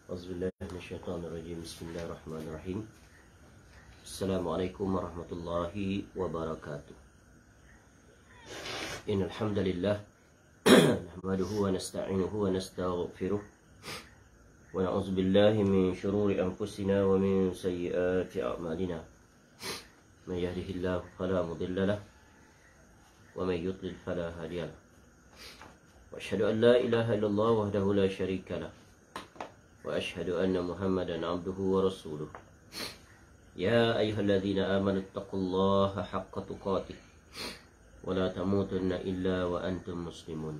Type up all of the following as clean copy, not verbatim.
Auzubillahi minasyaitonirrajim. Bismillahirrahmanirrahim. Assalamualaikum warahmatullahi wabarakatuh. Innal hamdalillah nahmaduhu wa nasta'inuhu wa nastaghfiruh wa na'udzu billahi min shururi anfusina wa min sayyiati a'malina. Man yahdihillahu fala mudilla lahu wa man yudlil fala hadiya lahu. Wa asyhadu an la ilaha illallah wahdahu la syarika lahu wa asyhadu anna Muhammadan abduhu wa rasuluh. Ya ayyuhalladzina amanu taqullaha haqqa tuqatih wa la tamutunna illa wa antum muslimun.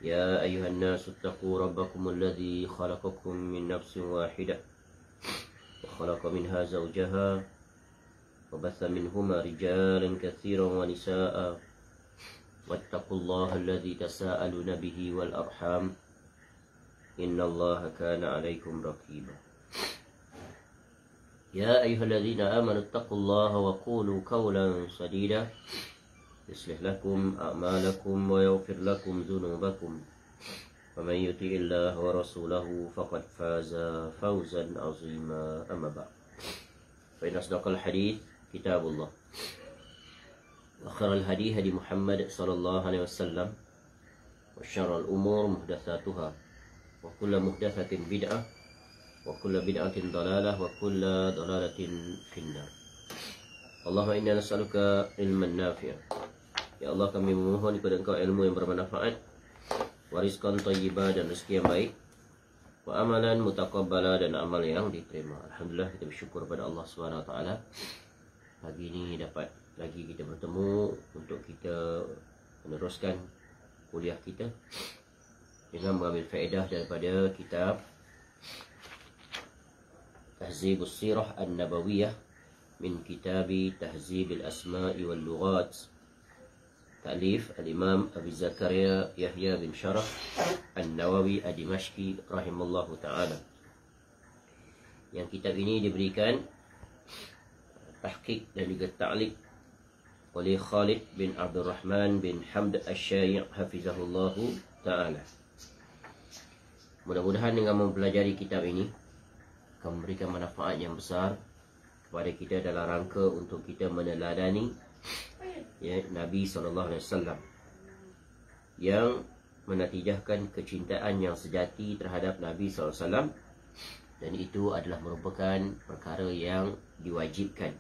Ya ayyuhan nasu taqu rabbakumul ladzi khalaqakum min nafsin wahidah wa khalaqa minha zawjaha wa batha minhuma rijalan katsiran wa nisaa'a wattaqullaha alladzi tasaaluna bihi wal arham innallaha kana 'alaikum raqiba. Ya ayyuhalladzina amanu taqullaha wa qulu qawlan sadida yuslih lakum a'malakum wa yaghfir lakum dhunubakum wa man yuti'illaha wa rasulahu faqad faza fawzan 'azima. Amma ba'd. Fa inna asdaqal hadits kitabullah wa khairal hadi hadi Muhammad sallallahu alaihi wasallam wa syarrul umur muhdatsatuha wa kullu muhdatsatin bid'ah wa kullu bid'atin dalalah wa kullu dalalatin finnar. Allahumma inna nas'aluka ilman nafi'an. Ya Allah, kami memohon kepada Engkau ilmu yang bermanfaat, wa rizqan thayyiban dan rezeki yang baik, wa amalan mutaqabbala dan amal yang diterima. Alhamdulillah, kita bersyukur kepada Allah Subhanahu wa taala. Pagi ini dapat lagi kita bertemu untuk kita meneruskan kuliah kita dengan mengambil faedah daripada kitab Tahzibus Sirah An-Nabawiyah min Kitabi Tahzibil Asma'i wal Lughat, ta'lif Al-Imam Abi Zakaria Yahya bin Sharaf An-Nawawi Ad-Dimashqi rahimallahu ta'ala. Yang kitab ini diberikan tahqiq dan juga ta'liq oleh Khalid bin Abdul Rahman bin Hamd Asy-Syai' hafizahullahu ta'ala. Mudah-mudahan dengan mempelajari kitab ini akan memberikan manfaat yang besar kepada kita dalam rangka untuk kita meneladani Nabi SAW yang menatijahkan kecintaan yang sejati terhadap Nabi SAW, dan itu adalah merupakan perkara yang diwajibkan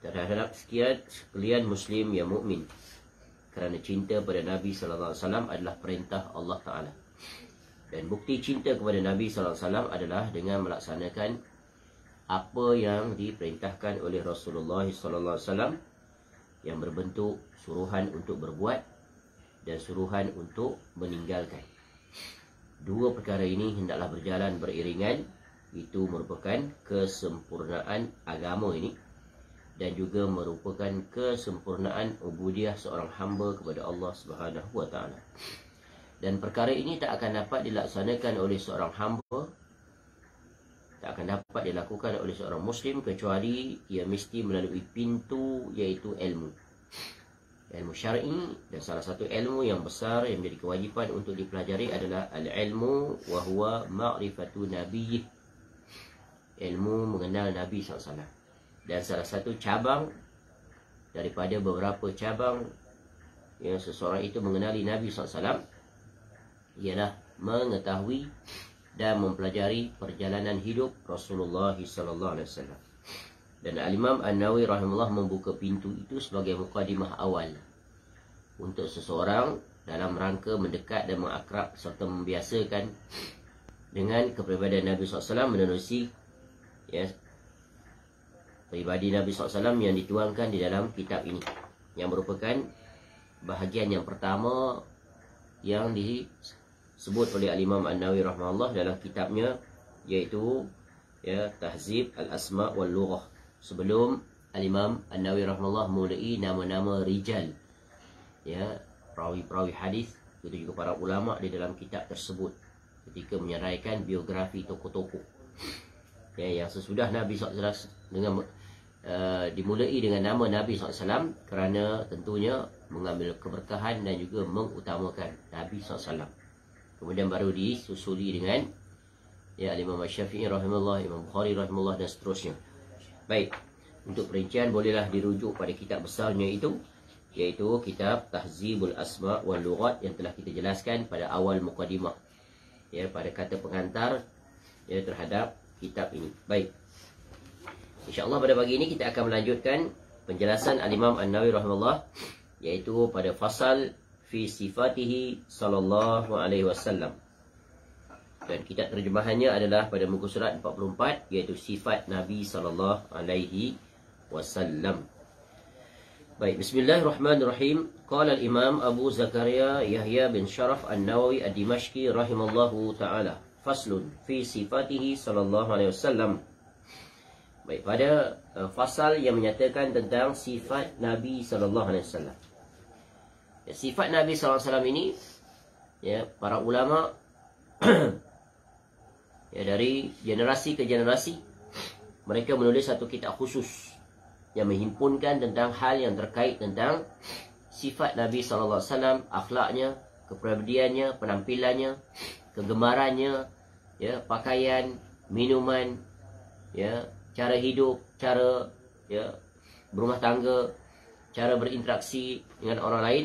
terhadap sekalian muslim yang mukmin, kerana cinta pada Nabi SAW adalah perintah Allah Ta'ala. Dan bukti cinta kepada Nabi SAW adalah dengan melaksanakan apa yang diperintahkan oleh Rasulullah SAW, yang berbentuk suruhan untuk berbuat dan suruhan untuk meninggalkan. Dua perkara ini hendaklah berjalan beriringan. Itu merupakan kesempurnaan agama ini dan juga merupakan kesempurnaan ubudiyah seorang hamba kepada Allah Subhanahu wa taala. Dan perkara ini tak akan dapat dilaksanakan oleh seorang hamba, tak akan dapat dilakukan oleh seorang muslim kecuali ia mesti melalui pintu, iaitu ilmu syar'i. Dan salah satu ilmu yang besar yang menjadi kewajipan untuk dipelajari adalah al-ilmu wa huwa ma'rifatu nabiyyih, ilmu mengenal Nabi SAW. Dan salah satu cabang daripada beberapa cabang yang seseorang itu mengenali Nabi SAW ialah mengetahui dan mempelajari perjalanan hidup Rasulullah SAW. Dan Al-Imam An-Nawawi rahimahullah membuka pintu itu sebagai mukadimah awal untuk seseorang dalam rangka mendekat dan mengakrab serta membiasakan dengan kepribadian Nabi SAW, menerusi pribadi Nabi SAW yang dituangkan di dalam kitab ini, yang merupakan bahagian yang pertama yang disebut oleh Al-Imam An-Nawawi rahimahullah dalam kitabnya, iaitu Tahzib Al-Asma' wal Lughah. Sebelum Al-Imam An-Nawawi rahimahullah mulai nama-nama rijal, perawi-perawi hadis, itu juga para ulama di dalam kitab tersebut ketika menyeraikan biografi tokoh-tokoh yang sesudah Nabi SAW, dengan dimulai dengan nama Nabi SAW kerana tentunya mengambil keberkahan dan juga mengutamakan Nabi SAW. Kemudian baru disusuli dengan Ya, Imam Syafi'i rahimahullah, Imam Bukhari rahimahullah, dan seterusnya. Baik, untuk perincian bolehlah dirujuk pada kitab besarnya itu, iaitu kitab Tahzibul Asma' wal Lughat yang telah kita jelaskan pada awal mukadimah, ya, pada kata pengantar, ya, terhadap kitab ini. Baik, InsyaAllah pada pagi ini kita akan melanjutkan penjelasan Al-Imam An-Nawawi rahimahullah, iaitu pada fasal fi sifatihi sallallahu alaihi wasallam. Dan kitab terjemahannya adalah pada muka surat 44, iaitu sifat Nabi sallallahu alaihi wasallam. Baik, bismillahirrahmanirrahim. Qala al-Imam Abu Zakaria Yahya bin Sharaf An-Nawawi Ad-Dimashqi rahimallahu taala. Faslun fi sifatihi sallallahu alaihi wasallam. Baik, pada fasal yang menyatakan tentang sifat Nabi sallallahu alaihi wasallam. Ya, sifat Nabi sallallahu alaihi wasallam ini, ya, para ulama ya, dari generasi ke generasi mereka menulis satu kitab khusus yang menghimpunkan tentang hal yang terkait tentang sifat Nabi sallallahu alaihi wasallam, akhlaknya, kepribadiannya, penampilannya, kegemarannya, ya, pakaian, minuman, ya, cara hidup, cara, ya, berumah tangga, cara berinteraksi dengan orang lain,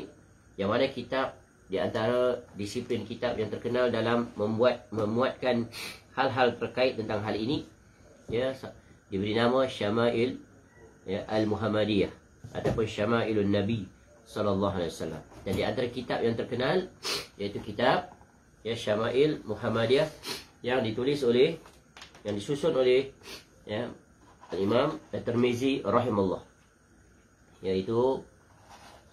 yang mana kitab di antara disiplin kitab yang terkenal dalam memuatkan hal-hal terkait tentang hal ini, ya, diberi nama Syama'il, ya, Al-Muhammadiyah ataupun Syama'ilun Nabi sallallahu alaihi wasallam. Dan di antara kitab yang terkenal iaitu kitab, ya, Syama'il Muhammadiyah yang ditulis oleh, yang disusun oleh, ya, Al-Imam At-Tirmizi rahimahullah, iaitu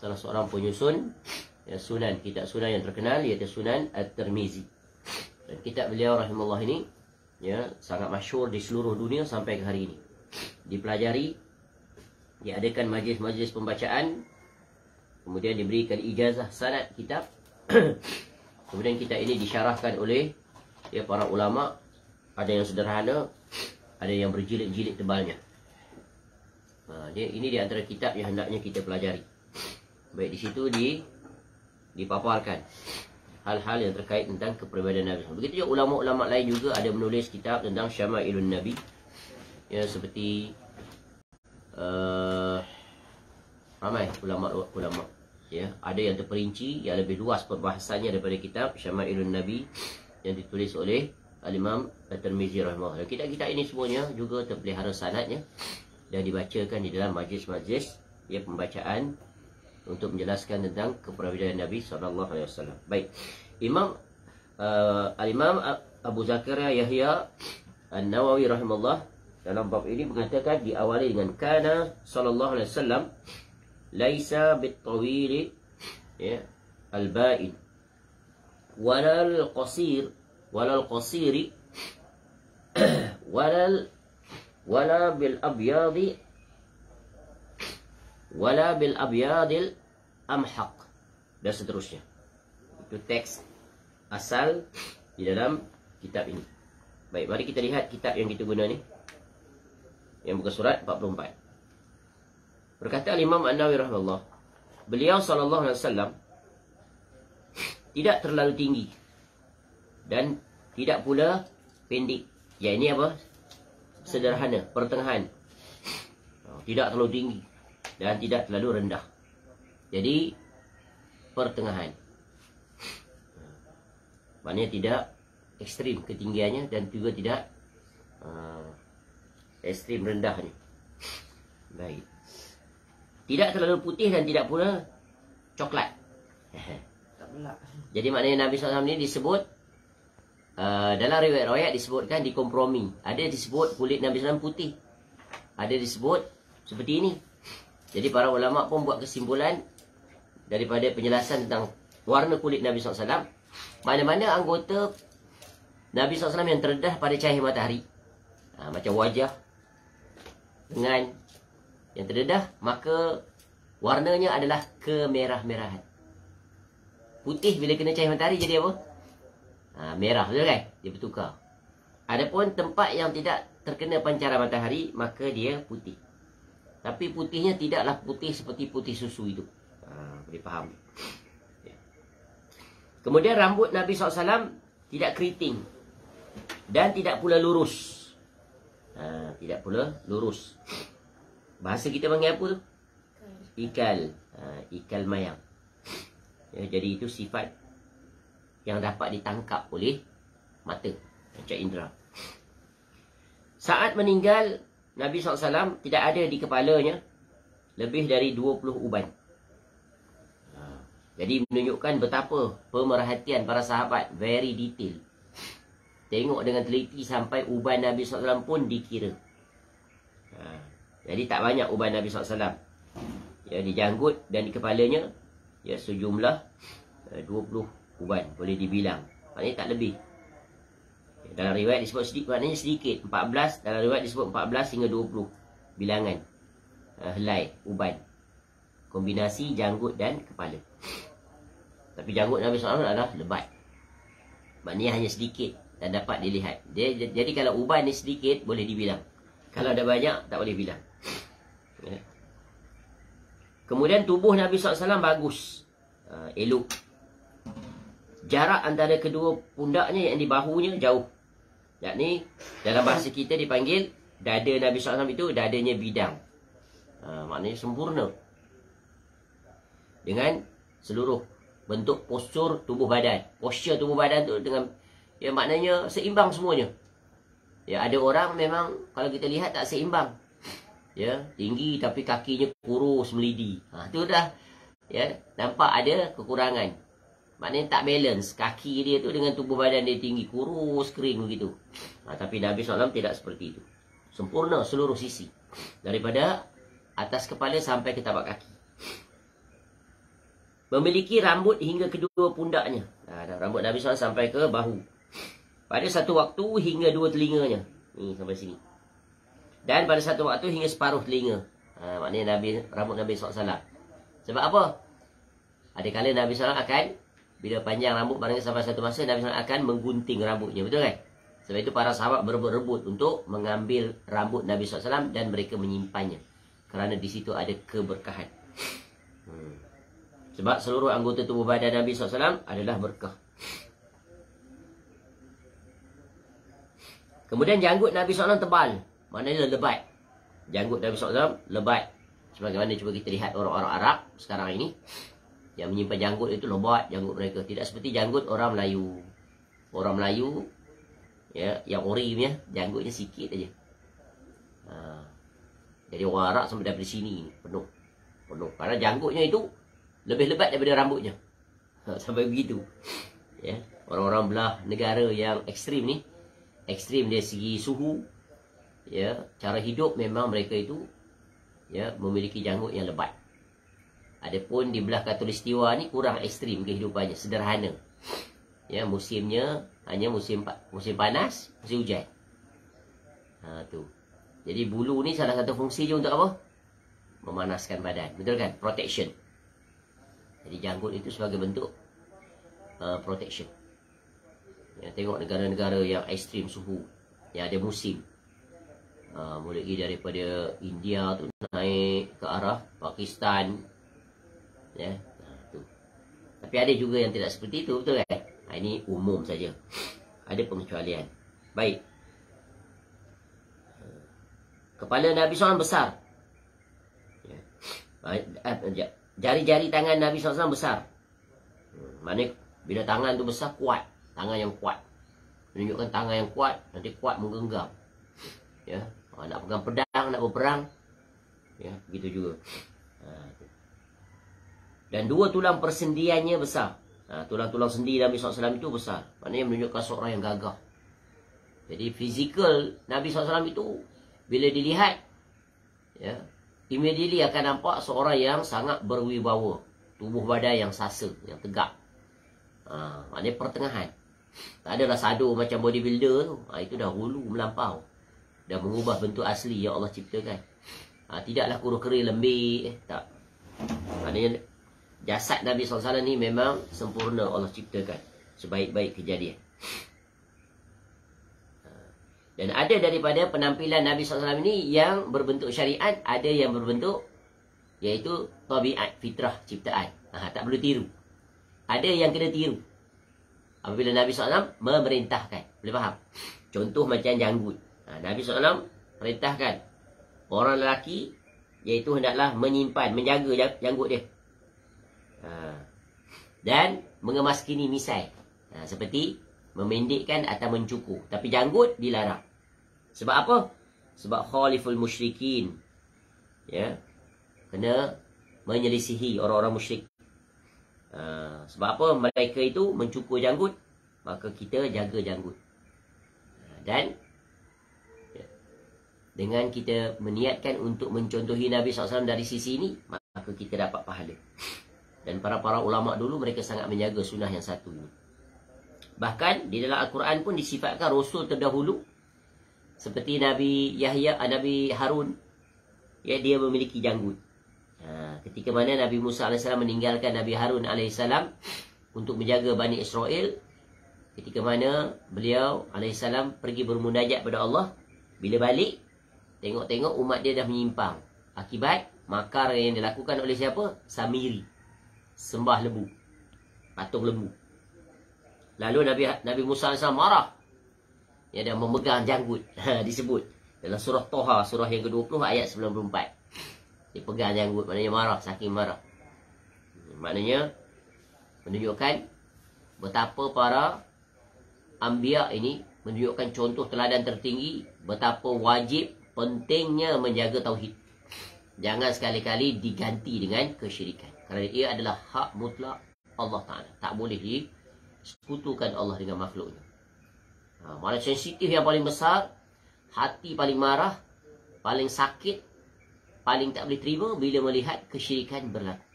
salah seorang penyusun, ya, sunan, kitab sunan yang terkenal iaitu Sunan At-Tirmizi. Dan kitab beliau rahimahullah ini, ya, sangat masyhur di seluruh dunia sampai ke hari ini. Dipelajari, diadakan majlis-majlis pembacaan, kemudian diberikan ijazah sanad kitab. Kemudian kitab ini disyarahkan oleh, ya, para ulama, ada yang sederhana, ada yang berjilid-jilid tebalnya. Ini di antara kitab yang hendaknya kita pelajari. Baik, di situ dipaparkan hal-hal yang terkait tentang kepribadian Nabi. Begitu juga ulama-ulama lain juga ada menulis kitab tentang Syama'ilun Nabi, ya, seperti ramai ulama, ya, ada yang terperinci yang lebih luas perbahasannya daripada kitab Syama'ilun Nabi yang ditulis oleh Al-Imam At-Tirmizi rahimahullah. Kitab-kitab ini semuanya juga terpelihara sanadnya dan dibacakan di dalam majlis-majlis, ya, pembacaan untuk menjelaskan tentang kepribadian Nabi sallallahu alaihi wasallam. Baik, Al-Imam Abu Zakaria Yahya An-Nawawi rahimahullah dalam bab ini mengatakan, diawali dengan kana sallallahu alaihi wasallam laisa bit-tawil, ya, al-ba'in walal qasir walal qasiri wala bil abyadi wala bil abyadil amhaq, dan seterusnya. Itu teks asal di dalam kitab ini. Baik, mari kita lihat kitab yang kita guna ni, yang muka surat 44. Berkata Imam An-Nawawi rahimahullah, beliau sallallahu alaihi wasallam tidak terlalu tinggi dan tidak pula pendek. Ya, ini apa? Sederhana, pertengahan. Tidak terlalu tinggi dan tidak terlalu rendah. Jadi pertengahan. Maknanya tidak ekstrim ketinggiannya dan juga tidak ekstrim rendahnya. Baik. Tidak terlalu putih dan tidak pula coklat. Jadi maknanya Nabi SAW ini disebut, dalam riwayat-riwayat disebutkan dikompromi. Ada disebut kulit Nabi SAW putih, ada disebut seperti ini. Jadi para ulama pun buat kesimpulan daripada penjelasan tentang warna kulit Nabi SAW, mana-mana anggota Nabi SAW yang terdedah pada cahaya matahari, macam wajah, lengan yang terdedah, maka warnanya adalah kemerah-merahan. Putih bila kena cahaya matahari jadi apa? Merah, betul kan? Dia bertukar. Adapun tempat yang tidak terkena pancaran matahari, maka dia putih. Tapi putihnya tidaklah putih seperti putih susu itu. Boleh faham. Kemudian rambut Nabi SAW tidak keriting. Dan tidak pula lurus. Tidak pula lurus. Bahasa kita panggil apa tu? Ikal. Ikal mayang. Ya, jadi itu sifat yang dapat ditangkap oleh mata, panca indera. Saat meninggal, Nabi SAW tidak ada di kepalanya lebih dari 20 uban. Jadi menunjukkan betapa pemerhatian para sahabat, very detail. Tengok dengan teliti sampai uban Nabi SAW pun dikira. Jadi tak banyak uban Nabi SAW. Ya, di janggut dan di kepalanya, ya, sejumlah 20 uban, boleh dibilang. Maknanya tak lebih. Dalam riwayat disebut sedikit, maknanya sedikit. 14, dalam riwayat disebut 14 hingga 20 bilangan helai, uban. Kombinasi janggut dan kepala. Tapi janggut Nabi SAW adalah lebat. Maknanya hanya sedikit dan dapat dilihat. Jadi kalau uban ni sedikit, boleh dibilang. Kalau ada banyak, tak boleh bilang. Ya. Kemudian tubuh Nabi SAW bagus. Elok. Jarak antara kedua pundaknya yang di bahunya jauh. Yakni dalam bahasa kita dipanggil dada Nabi SAW itu dadanya bidang. Maknanya sempurna. Dengan seluruh bentuk postur tubuh badan. Postur tubuh badan tu dengan, ya, maknanya seimbang semuanya. Ya, ada orang memang kalau kita lihat tak seimbang. Ya, tinggi tapi kakinya kurus melidi. Tu dah, ya, nampak ada kekurangan. Maknanya tak balance. Kaki dia tu dengan tubuh badan dia tinggi, kurus, kering begitu. Tapi Nabi SAW tidak seperti itu. Sempurna seluruh sisi. Daripada atas kepala sampai ke tapak kaki. Memiliki rambut hingga kedua pundaknya. Rambut Nabi SAW sampai ke bahu. Pada satu waktu hingga dua telinganya. Ni sampai sini. Dan pada satu waktu hingga separuh telinga. Maknanya rambut Nabi SAW. Sebab apa? Ada kala Nabi SAW akan, bila panjang rambut barangnya sampai satu masa, Nabi SAW akan menggunting rambutnya. Betul kan? Sebab itu para sahabat berebut-rebut untuk mengambil rambut Nabi SAW dan mereka menyimpannya. Kerana di situ ada keberkahan. Sebab seluruh anggota tubuh badan Nabi SAW adalah berkah. Kemudian janggut Nabi SAW tebal. Maknanya lebat. Janggut Nabi SAW lebat. Sebagaimana cuba kita lihat orang-orang Arab sekarang ini. Yang menyimpan janggut itu lebat janggut mereka. Tidak seperti janggut orang Melayu. Orang Melayu, ya, yang orimnya, janggutnya sikit aja. Jadi orang Arab sampai daripada sini penuh. Karena janggutnya itu lebih lebat daripada rambutnya. Sampai begitu. Ya, orang-orang belah negara yang ekstrim ni, ekstrim dari segi suhu, ya, cara hidup, memang mereka itu, ya, memiliki janggut yang lebat. Adapun di belah Khatulistiwa ni kurang ekstrim kehidupannya, sederhana. Ya, musimnya hanya musim panas, musim hujan. Tu. Jadi bulu ni salah satu fungsi je untuk apa? Memanaskan badan. Betul kan? Protection. Jadi janggut itu sebagai bentuk protection. Ya, tengok negara-negara yang ekstrim suhu, yang ada musim. Mulai daripada India tu naik ke arah Pakistan. Ya, tu. Tapi ada juga yang tidak seperti itu, betul kan? Ini umum saja. Ada pengecualian. Baik. Kepala Nabi SAW besar. Ya. Jari-jari tangan Nabi SAW besar. Maknanya bila tangan tu besar, kuat. Tangan yang kuat. Menunjukkan tangan yang kuat, nanti kuat menggenggam. Ya. Nak pegang pedang, nak berperang. Ya, begitu juga. Dan dua tulang persendiannya besar. Tulang-tulang sendi Nabi SAW itu besar. Maknanya menunjukkan seorang yang gagah. Jadi fizikal Nabi SAW itu, bila dilihat, ya, immediately akan nampak seorang yang sangat berwibawa. Tubuh badan yang sasa, yang tegak. Maknanya pertengahan. Tak adalah sado macam bodybuilder tu. Itu dah hulu melampau. Dah mengubah bentuk asli yang Allah ciptakan. Tidaklah kurus kering lembik. Tak. Maknanya jasad Nabi SAW ni memang sempurna Allah ciptakan. Sebaik-baik kejadian. Dan ada daripada penampilan Nabi SAW ni yang berbentuk syariat, ada yang berbentuk iaitu tabiat, fitrah, ciptaan. Tak perlu tiru. Ada yang kena tiru. Apabila Nabi SAW memerintahkan. Boleh faham? Contoh macam janggut. Nabi SAW perintahkan orang lelaki, iaitu hendaklah menyimpan, menjaga janggut dia. Dan mengemaskini misai. Seperti memendekkan atau mencukur. Tapi janggut dilarang. Sebab apa? Sebab khaliful musyrikin. Ya. Kena menyelisihi orang-orang musyrik. Sebab apa? Mereka itu mencukur janggut. Maka kita jaga janggut. Dan dengan kita meniatkan untuk mencontohi Nabi SAW dari sisi ini, maka kita dapat pahala. Dan para ulama dulu mereka sangat menjaga sunnah yang satu ini. Bahkan di dalam Al-Quran pun disifatkan Rasul terdahulu seperti Nabi Yahya, Nabi Harun, ya, dia memiliki janggut. Ketika mana Nabi Musa AS meninggalkan Nabi Harun AS untuk menjaga Bani Israel, ketika mana beliau AS pergi bermunajat kepada Allah, bila balik tengok-tengok umat dia dah menyimpang akibat makar yang dilakukan oleh siapa? Samiri, sembah lembu, patung lembu. Lalu Nabi Musa AS marah, ya, dan memegang janggut. Disebut dalam surah Toha, surah yang ke-20 ayat 94. Dia pegang janggut, maknanya marah, saking marah. Maknanya menunjukkan betapa para anbiya ini menunjukkan contoh teladan tertinggi, betapa wajib pentingnya menjaga tauhid. Jangan sekali-kali diganti dengan kesyirikan, kerana ia adalah hak mutlak Allah Ta'ala. Tak boleh disekutukan Allah dengan makhluknya. Malah sensitif yang paling besar, hati paling marah, paling sakit, paling tak boleh terima bila melihat kesyirikan berlaku.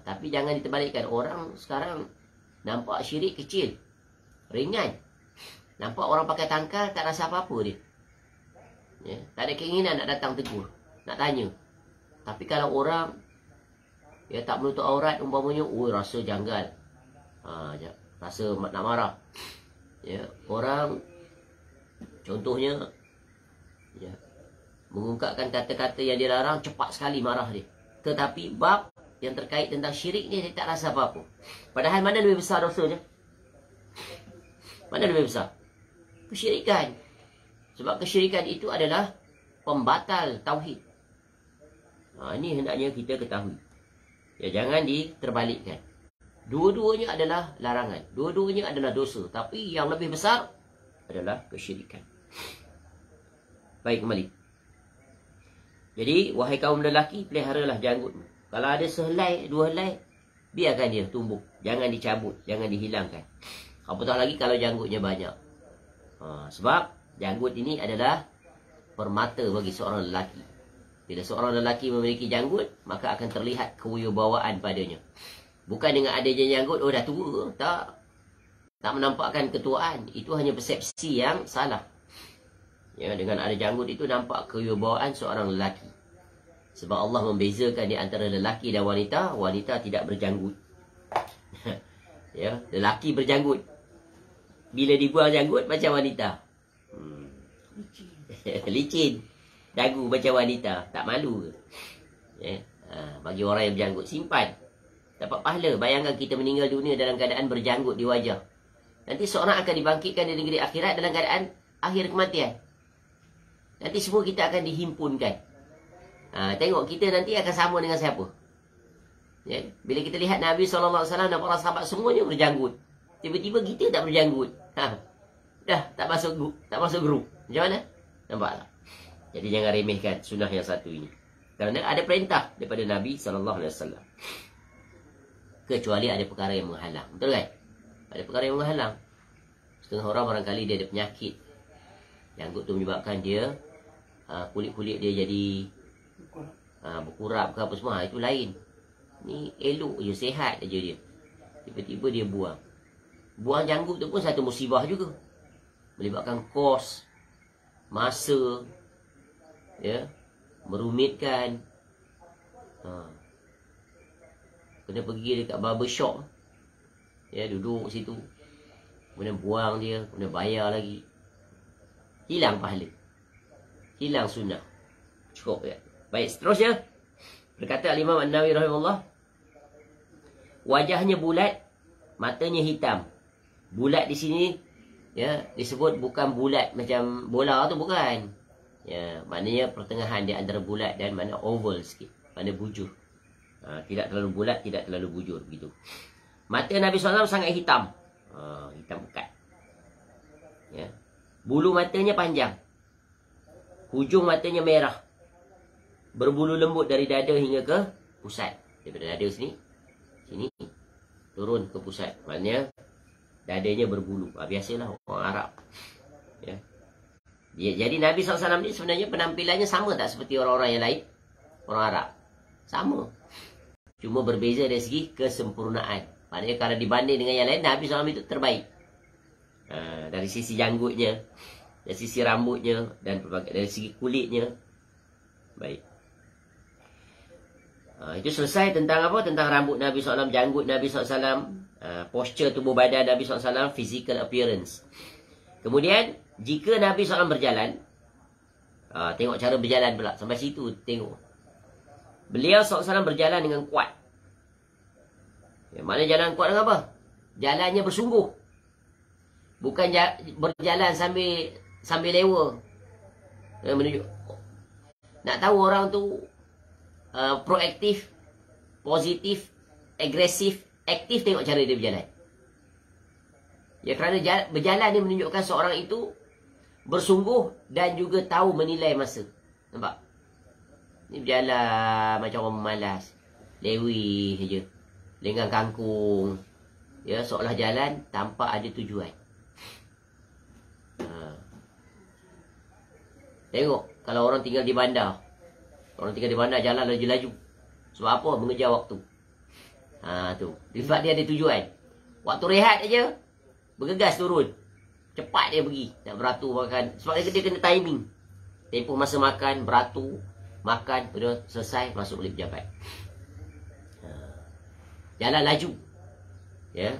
Tapi jangan diterbalikkan. Orang sekarang nampak syirik kecil, ringan. Nampak orang pakai tangkal, tak rasa apa-apa dia. Ya, tak ada keinginan nak datang tegur, nak tanya. Tapi kalau orang, ya, tak menutup aurat umpamanya, rasa janggal, rasa nak marah. Ya, orang contohnya, ya, mengungkapkan kata-kata yang dilarang, cepat sekali marah dia. Tetapi bab yang terkait tentang syirik ni, dia tak rasa apa-apa. Padahal mana lebih besar dosanya? Mana lebih besar? Kesyirikan. Sebab kesyirikan itu adalah pembatal tauhid. Ini hendaknya kita ketahui. Ya, jangan diterbalikkan. Dua-duanya adalah larangan. Dua-duanya adalah dosa. Tapi yang lebih besar adalah kesyirikan. Baik, kembali. Jadi, wahai kaum lelaki, peliharalah janggut. Kalau ada sehelai, dua helai, biarkan dia tumbuh. Jangan dicabut, jangan dihilangkan. Apatah lagi kalau janggutnya banyak. Sebab janggut ini adalah permata bagi seorang lelaki. Bila seorang lelaki memiliki janggut, maka akan terlihat kewibawaan padanya. Bukan dengan adanya janggut, dah tua. Tak menampakkan ketuaan. Itu hanya persepsi yang salah. Ya, dengan ada janggut itu nampak kewibawaan seorang lelaki. Sebab Allah membezakan di antara lelaki dan wanita. Wanita tidak berjanggut. Ya, lelaki berjanggut. Bila dibuang janggut macam wanita. Licin. Dagu macam wanita. Tak malu ke? Ya. Bagi orang yang berjanggut, simpan. Dapat pahala. Bayangkan kita meninggal dunia dalam keadaan berjanggut di wajah. Nanti seorang akan dibangkitkan di negeri akhirat dalam keadaan akhir kematian. Nanti semua kita akan dihimpunkan. Tengok kita nanti akan sama dengan siapa. Ya. Bila kita lihat Nabi SAW dan para sahabat semuanya berjanggut. Tiba-tiba kita tak berjanggut. Dah tak masuk grup. Macam mana? Nampak tak? Jadi jangan remehkan sunnah yang satu ini. Kerana ada perintah daripada Nabi SAW. Kecuali ada perkara yang menghalang. Betul kan? Ada perkara yang menghalang. Setengah orang barangkali dia ada penyakit. Janggut tu menyebabkan dia kulit-kulit dia jadi berkurap ke apa semua. Itu lain. Ni elok je, sihat aja dia. Tiba-tiba dia buang. Buang janggut tu pun satu musibah juga. Melibatkan kos, masa, ya, merumitkan. Kena pergi dekat barber shop. Ya, duduk situ. Kemudian buang dia, kemudian bayar lagi. Hilang pahala. Hilang sunnah. Cukup ya. Baik, seterusnya. Berkata Al-Imam An-Nawawi rahimahullah, wajahnya bulat, matanya hitam. Bulat di sini ya disebut bukan bulat macam bola tu, bukan. Ya, maknanya pertengahan dia antara bulat dan mana oval sikit, mana bujur. Tidak terlalu bulat, tidak terlalu bujur begitu. Mata Nabi SAW sangat hitam. Hitam pekat. Ya. Bulu matanya panjang. Hujung matanya merah. Berbulu lembut dari dada hingga ke pusat. Daripada dada sini, sini turun ke pusat. Maknanya dadanya berbulu. Biasalah orang Arab. Ya. Jadi Nabi SAW ni sebenarnya penampilannya sama tak seperti orang-orang yang lain? Orang Arab. Sama. Cuma berbeza dari segi kesempurnaan. Maknanya kalau dibanding dengan yang lain, Nabi SAW itu terbaik. Dari sisi janggutnya, dari sisi rambutnya, dan dari segi kulitnya. Baik. Itu selesai tentang apa? Tentang rambut Nabi SAW, janggut Nabi SAW, posture tubuh badan Nabi SAW, physical appearance. Kemudian, jika Nabi SAW berjalan, tengok cara berjalan pula. Sampai situ, tengok. Beliau SAW berjalan dengan kuat. Ya, mana jalan kuat dengan apa? Jalannya bersungguh. Bukan berjalan sambil lewa. Menunjuk. Nak tahu orang tu proaktif, positif, agresif, aktif, tengok cara dia berjalan. Ya, kerana berjalan ni menunjukkan seorang itu bersungguh dan juga tahu menilai masa. Nampak? Ni berjalan macam orang malas. Lewi saja. Lenggang kangkung. Ya, seolah jalan tanpa ada tujuan. Tengok, kalau orang tinggal di bandar. Orang tinggal di bandar jalan laju-laju. Sebab apa? Mengejar waktu. Tu. Sebab dia ada tujuan. Waktu rehat aja, bergegas turun. Cepat dia pergi. Nak beratur makan. Sebab dia kena timing. Tempoh masa makan, beratur, makan, sudah selesai, masuk balik pejabat. Jalan laju. Ya.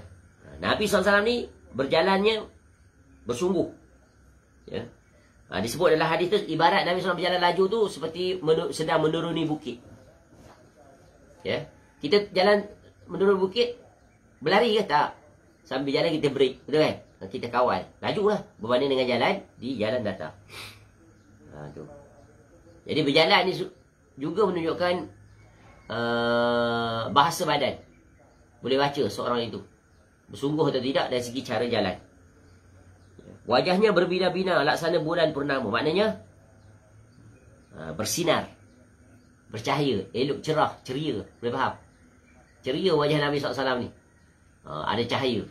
Nabi SAW ni berjalannya bersungguh. Ya. Disebut dalam hadis tu, ibarat Nabi SAW berjalan laju tu seperti sedang menuruni bukit. Ya. Kita jalan menuruni bukit, berlari ke tak? Sambil jalan kita break, betul kan? Kita kawal. Lajulah berbanding dengan jalan di jalan datar. Tu. Jadi berjalan ni juga menunjukkan bahasa badan. Boleh baca seorang itu bersungguh atau tidak dari segi cara jalan. Wajahnya berbina-bina laksana bulan purnama. Maknanya bersinar, bercahaya, elok, cerah, ceria. Boleh faham? Ceria wajah Nabi SAW ni. Ada cahaya.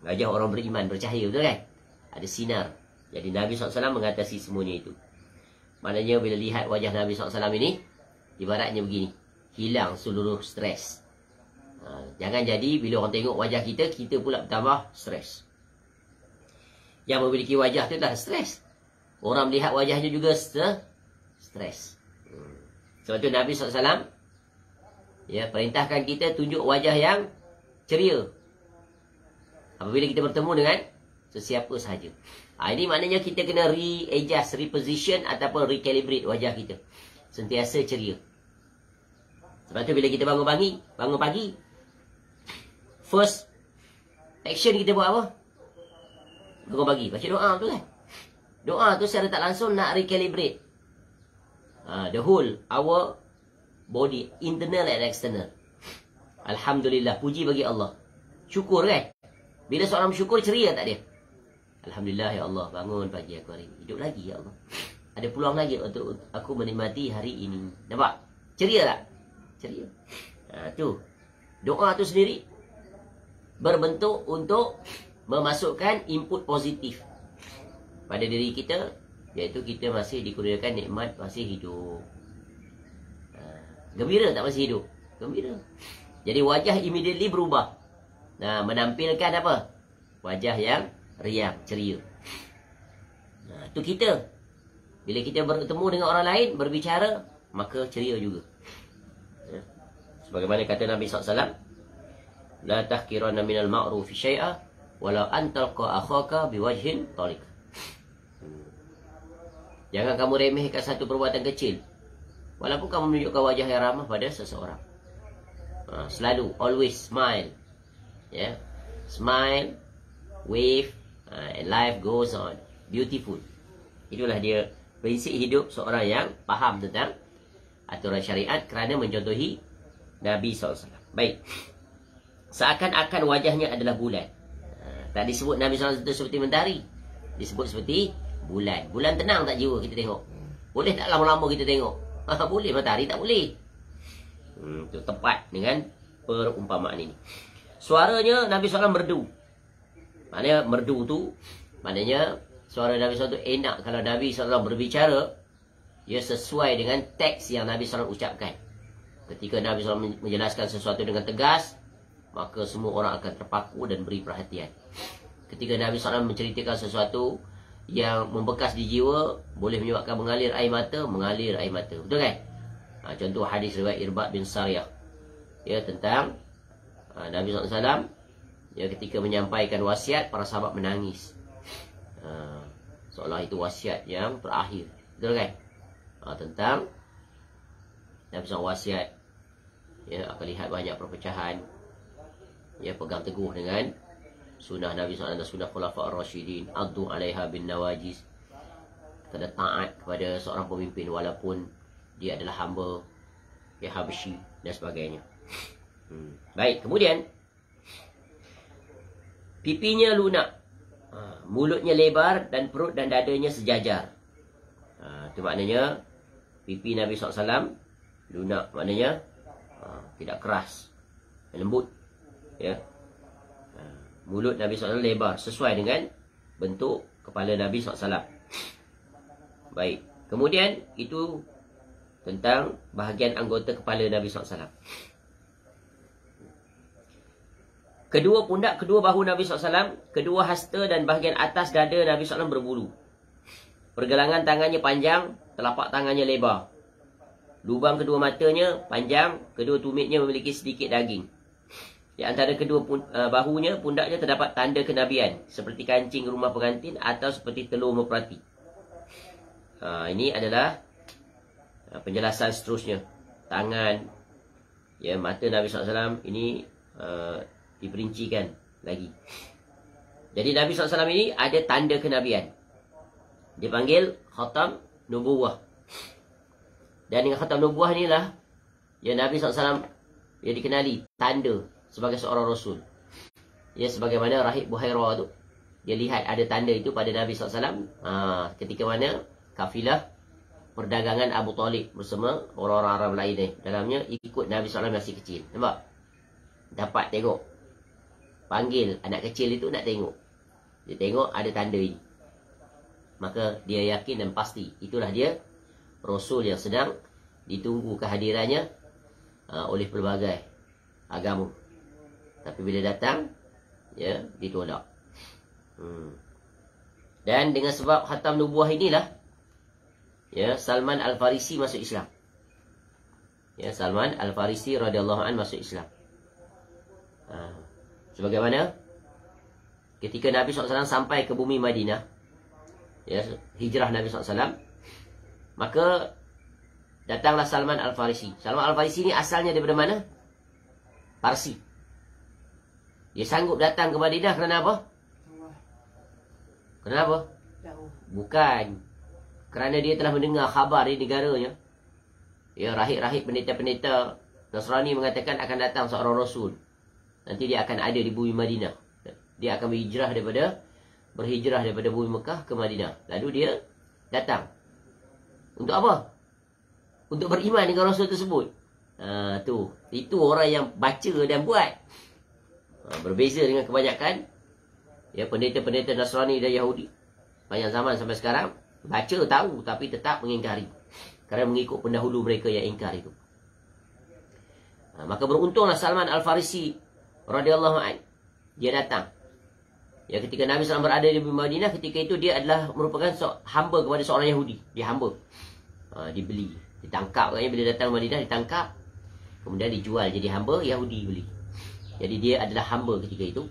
Wajah orang beriman bercahaya, betul kan? Ada sinar. Jadi Nabi SAW mengatasi semuanya itu. Maknanya bila lihat wajah Nabi SAW ini, ibaratnya begini. Hilang seluruh stres. Jangan jadi bila orang tengok wajah kita, kita pula bertambah stres. Yang memiliki wajah tu adalah stres. Orang melihat wajahnya juga stres. Sebab tu Nabi SAW ya, perintahkan kita tunjuk wajah yang ceria apabila kita bertemu dengan sesiapa sahaja. Ini maknanya kita kena readjust, reposition ataupun recalibrate wajah kita. Sentiasa ceria. Sebab tu bila kita bangun pagi, first action kita buat apa? Bangun pagi, baca doa, betul kan? Doa tu secara tak langsung nak recalibrate the whole, our body, internal and external. Alhamdulillah, puji bagi Allah. Syukur kan? Bila seorang bersyukur, ceria tak dia? Alhamdulillah ya Allah, bangun pagi aku hari ini. Hidup lagi ya Allah. Ada peluang lagi untuk aku menikmati hari ini. Nampak? Ceria tak? Ceria. Tu. Doa tu sendiri berbentuk untuk memasukkan input positif pada diri kita, iaitu kita masih dikurniakan nikmat masih hidup. Gembira tak masih hidup? Gembira. Jadi wajah immediately berubah. Menampilkan apa? Wajah yang riang, ceria. Tu kita. Bila kita bertemu dengan orang lain, berbicara, maka ceria juga. Sebagaimana kata Nabi SAW, la tahkiranna minal ma'rufi syai'a walau an talqa akhaka biwajhin tariq. Jangan kamu remehkan satu perbuatan kecil, walaupun kamu menunjukkan wajah yang ramah pada seseorang. Selalu, always smile. Ya, smile wave, and life goes on. Beautiful. Itulah dia prinsip hidup seorang yang faham tentang aturan syariat kerana mencontohi Nabi SAW. Baik. Seakan-akan wajahnya adalah bulan. Tak disebut Nabi SAW itu seperti mentari. Disebut seperti bulan. Bulan tenang tak jiwa kita tengok? Boleh tak lama-lama kita tengok? Boleh, matahari tak boleh. Itu tepat dengan perumpamaan ini. Suaranya Nabi SAW merdu. Maknanya merdu tu, maknanya suara Nabi SAW tu enak. Kalau Nabi SAW berbicara, ia sesuai dengan teks yang Nabi SAW ucapkan. Ketika Nabi SAW menjelaskan sesuatu dengan tegas, maka semua orang akan terpaku dan beri perhatian. Ketika Nabi SAW menceritakan sesuatu yang membekas di jiwa, boleh menyebabkan mengalir air mata, mengalir air mata. Betul kan? Contoh hadis riwayat Irbad bin Sariyah, ya, tentang Nabi SAW, ya, ketika menyampaikan wasiat, para sahabat menangis. Seolah itu wasiat yang terakhir. Betul kan? Tentang Nabi SAW wasiat, ya, akan lihat banyak perpecahan. Ya, pegang teguh dengan sunnah Nabi SAW dan sunnah Khulafa' Ar-Rasyidin. Addu 'alaiha bin nawajis. Kena taat kepada seorang pemimpin walaupun dia adalah hamba, ya, Habsyi dan sebagainya. Baik, kemudian pipinya lunak, mulutnya lebar dan perut dan dadanya sejajar. Itu maknanya pipi Nabi SAW lunak, maknanya tidak keras, lembut, ya. Mulut Nabi SAW lebar sesuai dengan bentuk kepala Nabi SAW. Baik, kemudian itu tentang bahagian anggota kepala Nabi SAW. Kedua pundak, kedua bahu Nabi SAW, kedua hasta dan bahagian atas dada Nabi SAW berbulu. Pergelangan tangannya panjang, telapak tangannya lebar. Lubang kedua matanya panjang, kedua tumitnya memiliki sedikit daging. Di antara kedua bahunya, pundaknya terdapat tanda kenabian, seperti kancing rumah pengantin atau seperti telur merpati. Ini adalah penjelasan seterusnya. Tangan, ya, mata Nabi SAW ini diperincikan lagi. Jadi Nabi SAW ini ada tanda kenabian. Dipanggil khatam nubuwah. Dan dengan khatam nubuwah inilah, ya, Nabi SAW, ya, dikenali tanda sebagai seorang Rasul. Ya, sebagaimana Rahib Buhairah tu, dia lihat ada tanda itu pada Nabi SAW. Ketika mana kafilah perdagangan Abu Talib bersama orang-orang Arab lain ni, dalamnya ikut Nabi SAW masih kecil. Nampak? Dapat tengok. Panggil anak kecil itu nak tengok. Dia tengok ada tanda ini. Maka dia yakin dan pasti itulah dia Rasul yang sedang ditunggu kehadirannya oleh pelbagai agama. Tapi bila datang, ya, ditolak. Dan dengan sebab khatam nubuah inilah, ya, Salman Al-Farisi masuk Islam. Ya, Salman Al-Farisi radhiyallahu anhu masuk Islam. Sebagaimana ketika Nabi SAW sampai ke bumi Madinah, ya, hijrah Nabi SAW, maka datanglah Salman Al-Farisi. Salman Al-Farisi ini asalnya daripada mana? Parsi. Dia sanggup datang ke Madinah kerana apa? Kenapa? Bukan kerana dia telah mendengar khabar di negaranya, ya, rahib-rahib, pendeta-pendeta Nasrani mengatakan akan datang seorang Rasul. Nanti dia akan ada di bumi Madinah. Dia akan berhijrah daripada bumi Mekah ke Madinah. Lalu dia datang. Untuk apa? Untuk beriman dengan Rasul tersebut. Itu orang yang baca dan buat. Berbeza dengan kebanyakan, ya, pendeta-pendeta Nasrani dan Yahudi banyak zaman sampai sekarang, baca tahu tapi tetap mengingkari kerana mengikut pendahulu mereka yang ingkar itu. Maka beruntunglah Salman Al-Farisi radhiyallahu anhu, dia datang. Ya, ketika Nabi SAW berada di Madinah, ketika itu dia adalah merupakan hamba kepada seorang Yahudi. Dia hamba. Dibeli, ditangkap, katanya bila datang Madinah ditangkap, kemudian dijual jadi hamba Yahudi, beli. Jadi dia adalah hamba ketika itu.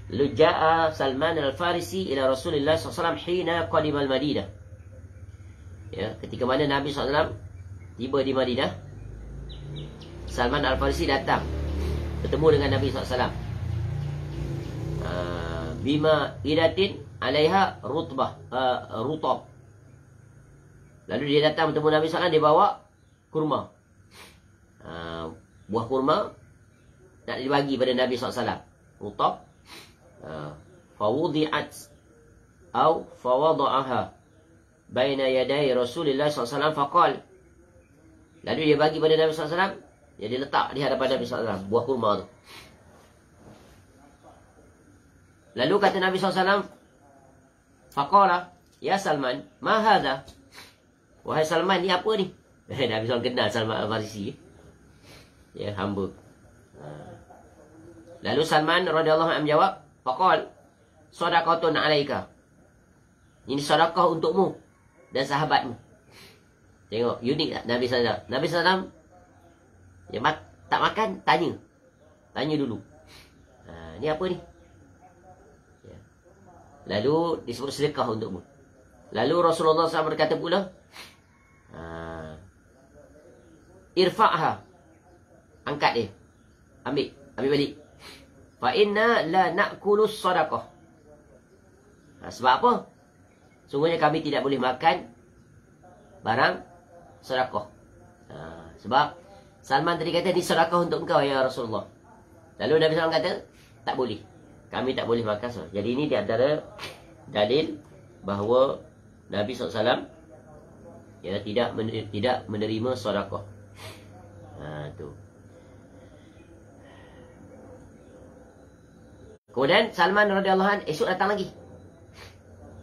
Lalu ja'a Salman Al-Farisi ila Rasulullah SAW hina qadima al-Madinah. Ya, ketika mana Nabi SAW tiba di Madinah, Salman Al-Farisi datang bertemu dengan Nabi SAW. bima idatin alaiha rutab. Lalu dia datang bertemu Nabi SAW, dia bawa kurma. Buah kurma nak dibagi pada Nabi SAW. Rutab. Fawudi'at atau fawada'aha baina yaday Rasulullah SAW faqal. Lalu dia bagi pada Nabi SAW, dia letak di hadapan Nabi SAW buah kurma tu. Lalu kata Nabi SAW, faqala ya Salman, ma hadha? Wahai Salman, ni apa ni? Nabi SAW kenal Salman Al-Farisi. Ya, hamba. Lalu Salman radhiyallahu anhu menjawab, faqal sadaqatun alaika. Ini sedekah untukmu dan sahabatmu. Tengok, unik tak Nabi SAW? Nabi SAW tak makan, tanya. Tanya dulu. Ni apa ni? Ya. Lalu disebut sedekah untukmu. Lalu Rasulullah SAW berkata pula, irfa'ha. Angkat dia. Ambil balik. Fa inna la na'kulus sadaqah. Sebab apa? Sungguhnya kami tidak boleh makan barang sedekah. Sebab Salman tadi kata, ni sedekah untuk engkau ya Rasulullah. Lalu Nabi SAW kata, tak boleh. Kami tak boleh makan sedekah. Jadi ini di antara dalil bahawa Nabi SAW tidak menerima sedekah. Tu. Kemudian Salman radhiyallahu anhu esok datang lagi.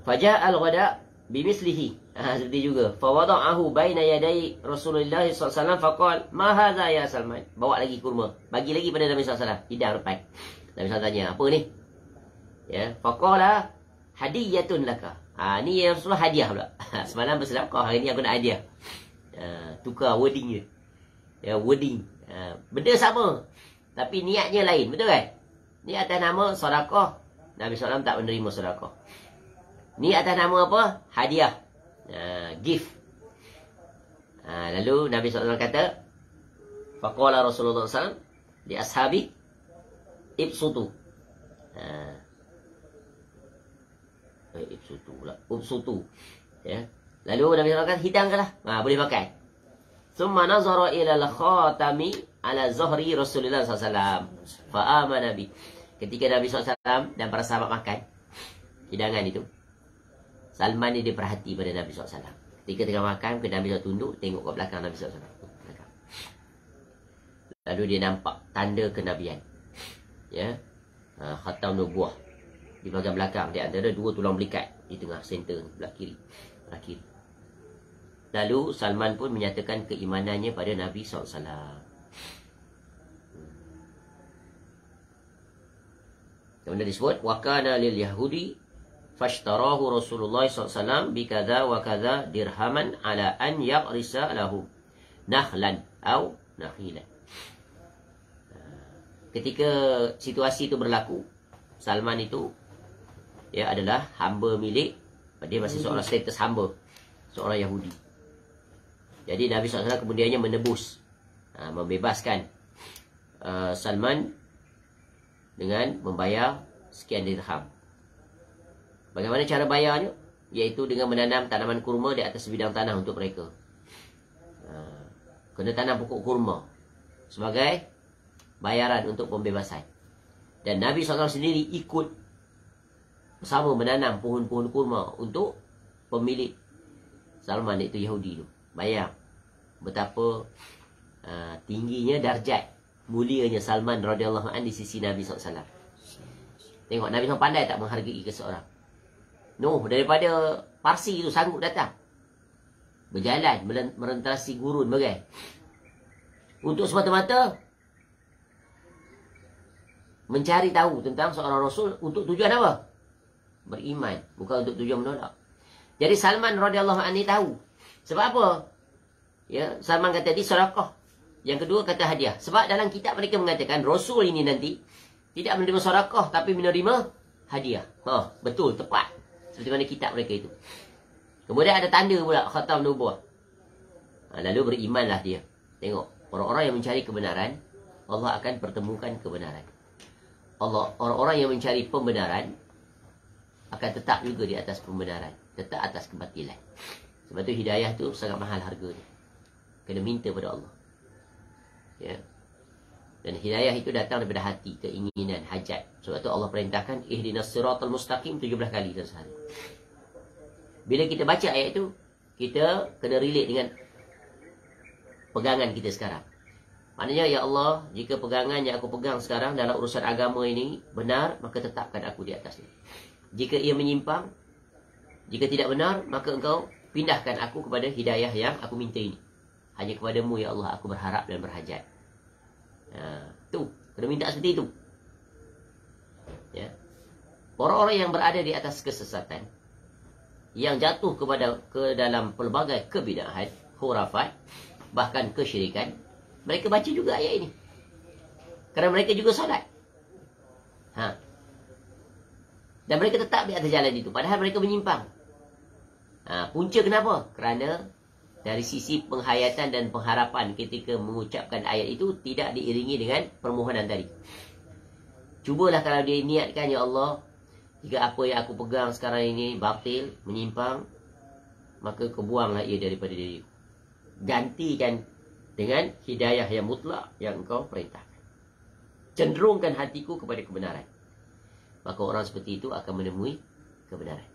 Fajaa al-ghada bimislihi. Seperti juga. Fawada'ahu baina yaday Rasulullah SAW faqal, ma hadha ya Salman? Bawa lagi kurma. Bagi lagi pada Nabi SAW. Hidang depan. Nabi SAW tanya, apa ni? Ya, faqala hadiyatun laka. Ni ya Rasulullah, hadiah pula. Semalam bersedekah, hari ni aku nak hadiah. Tukar wording je. Ya, wording. Benda sama. Tapi niatnya lain. Betul kan? Ni atas nama sedekah. Nabi SAW tak menerima sedekah. Ni atas nama apa? Hadiah. Gift. Lalu Nabi SAW kata, faqala Rasulullah SAW li ashabi ibsutu. Ibsutu pula. Ubsutu. Ya. Lalu Nabi SAW kata, hidangkanlah. Boleh makan. Summa nazara ila al-khatami ala zahri Rasulullah SAW. Fa'amana bi. Ketika Nabi SAW dan para sahabat makan hidangan itu, Salman ni dia perhati pada Nabi SAW. Ketika tengah makan, Nabi SAW tunduk, tengok ke belakang Nabi SAW. Lalu dia nampak tanda kenabian. Ya, khatam nubuah di bahagian belakang. Di antara dua tulang belikat di tengah center belah kiri. Lalu Salman pun menyatakan keimanannya pada Nabi SAW. Kemudian disebut wakana lil Yahudi fashtarahu Rasulullah SAW bikadha wa kadha dirhaman ala an yaqrisa lahu nakhlan atau nakhilan. Ketika situasi itu berlaku, Salman itu adalah hamba milik, dia masih seorang status hamba, seorang Yahudi. Jadi Nabi SAW kemudiannya menebus, membebaskan Salman dengan membayar sekian dirham. Bagaimana cara bayarnya? Iaitu dengan menanam tanaman kurma di atas bidang tanah untuk mereka. Kena tanam pokok kurma sebagai bayaran untuk pembebasan. Dan Nabi SAW sendiri ikut bersama menanam pohon-pohon kurma untuk pemilik Salman, iaitu Yahudi tu. Bayar betapa tingginya darjat, mulianya Salman radhiyallahu anhu di sisi Nabi SAW. Tengok Nabi SAW pandai tak menghargai seseorang. Daripada Parsi itu sanggup datang, berjalan merentasi gurun bagai, untuk semata-mata mencari tahu tentang seorang Rasul. Untuk tujuan apa? Beriman, bukan untuk tujuan menolak. Jadi Salman radhiyallahu anhu tahu. Sebab apa? Ya, Salman kata tadi sedekah. Yang kedua kata hadiah. Sebab dalam kitab mereka mengatakan Rasul ini nanti tidak menerima sedekah tapi menerima hadiah. Betul, tepat. Seperti mana kitab mereka itu. Kemudian ada tanda pula khatam nubuah. Lalu berimanlah dia. Tengok, orang-orang yang mencari kebenaran, Allah akan pertemukan kebenaran. Orang-orang yang mencari pembenaran, akan tetap juga di atas pembenaran, tetap atas kebatilan. Sebab tu hidayah tu sangat mahal harganya. Kena minta pada Allah. Ya. Dan hidayah itu datang daripada hati, keinginan, hajat. Sebab tu Allah perintahkan ihdinas siratal mustaqim 17 kali dalam sehari. Bila kita baca ayat itu, kita kena relate dengan pegangan kita sekarang. Maknanya, ya Allah, jika pegangan yang aku pegang sekarang dalam urusan agama ini benar, maka tetapkan aku di atasnya. Jika ia menyimpang, jika tidak benar, maka engkau pindahkan aku kepada hidayah yang aku minta ini. Hanya kepadamu, ya Allah, aku berharap dan berhajat. Tu, kena minta seperti itu. Ya. Orang-orang yang berada di atas kesesatan, yang jatuh ke dalam pelbagai kebidahan, khurafat, bahkan kesyirikan, mereka baca juga ayat ini. Kerana mereka juga solat. Dan mereka tetap di atas jalan itu, padahal mereka menyimpang. Punca kenapa? Kerana dari sisi penghayatan dan pengharapan ketika mengucapkan ayat itu tidak diiringi dengan permohonan tadi. Cubalah kalau dia niatkan, ya Allah, jika apa yang aku pegang sekarang ini batil, menyimpang, maka kebuanglah ia daripada diriku. Gantikan dengan hidayah yang mutlak yang engkau perintahkan. Cenderungkan hatiku kepada kebenaran. Maka orang seperti itu akan menemui kebenaran.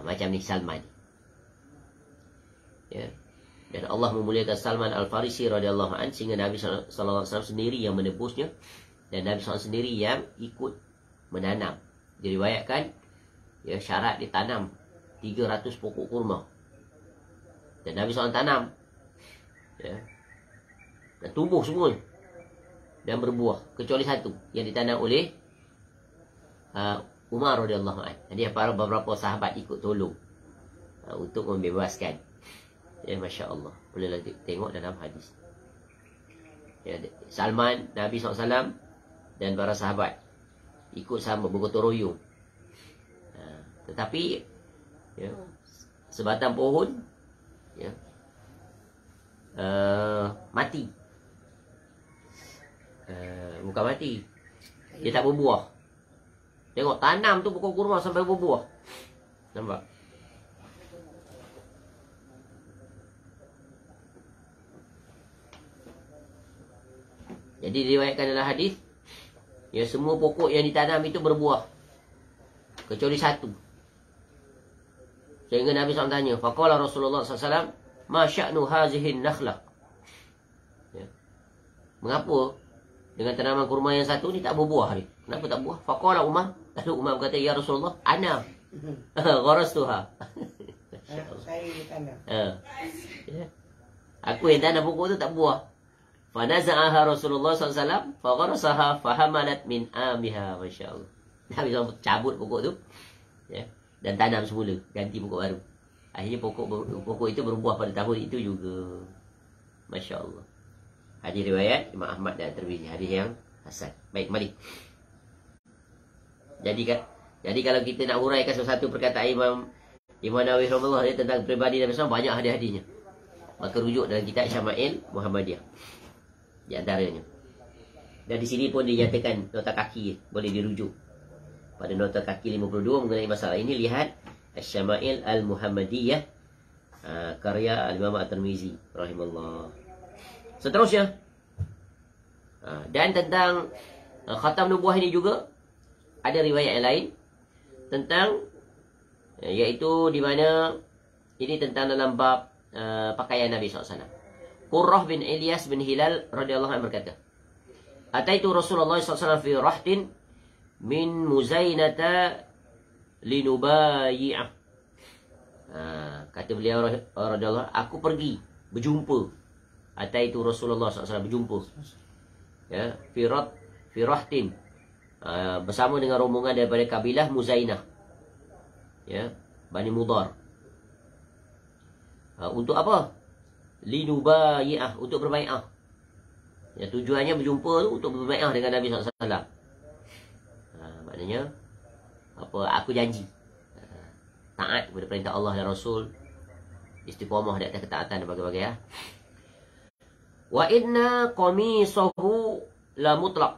Macam ni Salman. Ya. Dan Allah memuliakan Salman Al-Farisi radhiyallahu anhu sehingga Nabi sallallahu alaihi wasallam sendiri yang menebusnya dan Nabi SAW sendiri yang ikut menanam. Diriwayatkan, ya, syarat ditanam 300 pokok kurma. Dan Nabi SAW tanam. Ya. Dan tumbuh semua. Dan berbuah. Kecuali satu yang ditanam oleh Umar radhiyallahu anhu. Jadi beberapa sahabat ikut tolong untuk membebaskan. Ya, Masya Allah. Bolehlah tengok dalam hadis. Ya, Salman, Nabi SAW dan para sahabat ikut sama, bergotong royong. Tetapi, ya, sebatang pohon, ya, mati. Bukan mati, dia tak berbuah. Tengok, tanam tu pokok kurma sampai berbuah. Nampak? Jadi diriwayatkan dalam hadis, ya, semua pokok yang ditanam itu berbuah kecuali satu. Sehingga Nabi SAW tanya, faqala Rasulullah SAW, ma sya'nu hazihin nakhlah. Ya. Mengapa dengan tanaman kurma yang satu ni tak berbuah ni? Kenapa tak buah? Faqala Umar. Lalu Umar berkata, ya Rasulullah, ana gharastuha. Saya ditanam. Ya. Aku yang tanam pokok tu tak buah. Fanaza'aha Rasulullah SAW, fagharasaha fahamalat min amiha. Masya Allah. Nabi SAW cabut pokok tu, ya, dan tanam semula, ganti pokok baru. Akhirnya pokok itu berbuah pada tahun itu juga. Masya Allah. Hadis riwayat Imam Ahmad dan Tirmizi, hadis yang hasan. Baik, kembali. Jadi kalau kita nak huraikan sesuatu perkataan Imam Nawawi rahimahullah tentang peribadi Nabi SAW, banyak hadis-hadisnya. Maka rujuk dalam kitab Syama'il Muhammadiyah di antaranya. Dan di sini pun dinyatakan nota kaki boleh dirujuk pada nota kaki 52 mengenai masalah ini. Lihat Asy-Syama'il Al-Muhammadiyah, karya Al-Imam At-Tirmizi rahimahullah. Seterusnya, dan tentang khatam nubuah ini juga ada riwayat yang lain tentang, iaitu di mana ini tentang dalam bab pakaian Nabi SAW. Qurrah bin Ilyas bin Hilal radhiyallahu anhu berkata, ataitu Rasulullah SAW fi rahtin min Muzainata linubayi'ah. Kata beliau radhiyallahu anhu, aku pergi berjumpa. Ataitu Rasulullah SAW, berjumpa, ya, fi rahtin, bersama dengan rombongan daripada kabilah Muzainah, ya, Bani Mudar. Untuk apa? Linubayi'ah, untuk berbai'ah. Ya, tujuannya berjumpa tu untuk berbai'ah dengan Nabi SAW. Maknanya apa? Aku janji taat kepada perintah Allah dan Rasul, istiqamah di atas ketaatan dan berbagai-bagai, ya. Wa inna qamisahu la mutlaq.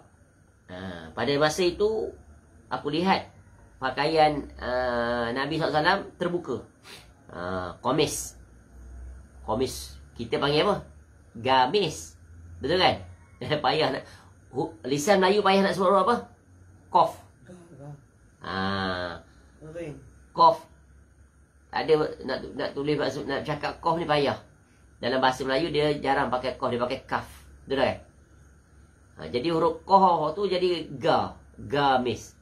Pada masa itu aku lihat pakaian Nabi SAW terbuka. Komis. Komis. Kita panggil apa? Gamis. Betul kan? Payah nak. Lisan Melayu payah nak sebut huruf apa? Kof. Kof. Tak ada nak tulis maksud nak cakap kof ni payah. Dalam bahasa Melayu dia jarang pakai kof, dia pakai kaf. Betul kan? Jadi huruf koh tu jadi ga. Gamis.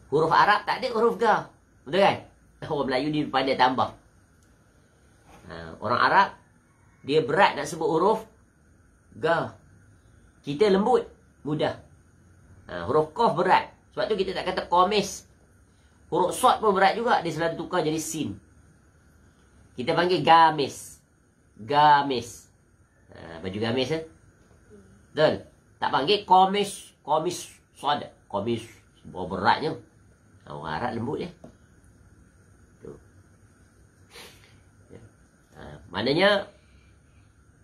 Huruf Arab tak ada huruf ga. Betul kan? Orang Melayu dia pandai tambah. Orang Arab dia berat nak sebut huruf ga. Kita lembut, mudah. Huruf kof berat. Sebab tu kita tak kata komis. Huruf sod pun berat juga. Dia selalu tukar jadi sin. Kita panggil gamis. Gamis. Baju gamis betul? Tak panggil komis. Komis sod. Komis. Bawa beratnya. Orang Arab lembut je. Maknanya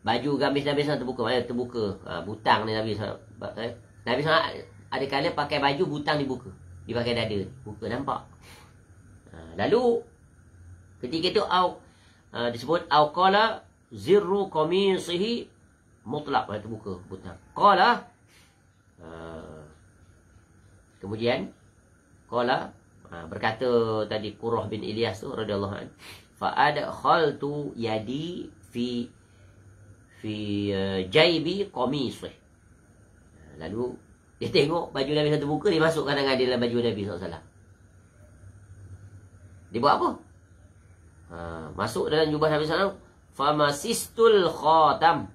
baju gamis Nabi SAW terbuka. Maknanya terbuka. Butang ni Nabi SAW. Nabi SAW ada kala pakai baju butang dibuka. Dia pakai dada. Buka nampak. Lalu ketika itu disebut qala zirru qamisihi mutlaq. Terbuka butang. Qala kemudian qala berkata tadi Qurrah bin Ilyas tu radhiyallahu anhu, fa adkhaltu yadi fi jaibi qamisih. Lalu dia tengok baju Nabi SAW terbuka, dia masukkan tangan dia dalam baju Nabi SAW. Dia buat apa? Masuk dalam jubah Nabi SAW. Famasistul khatam.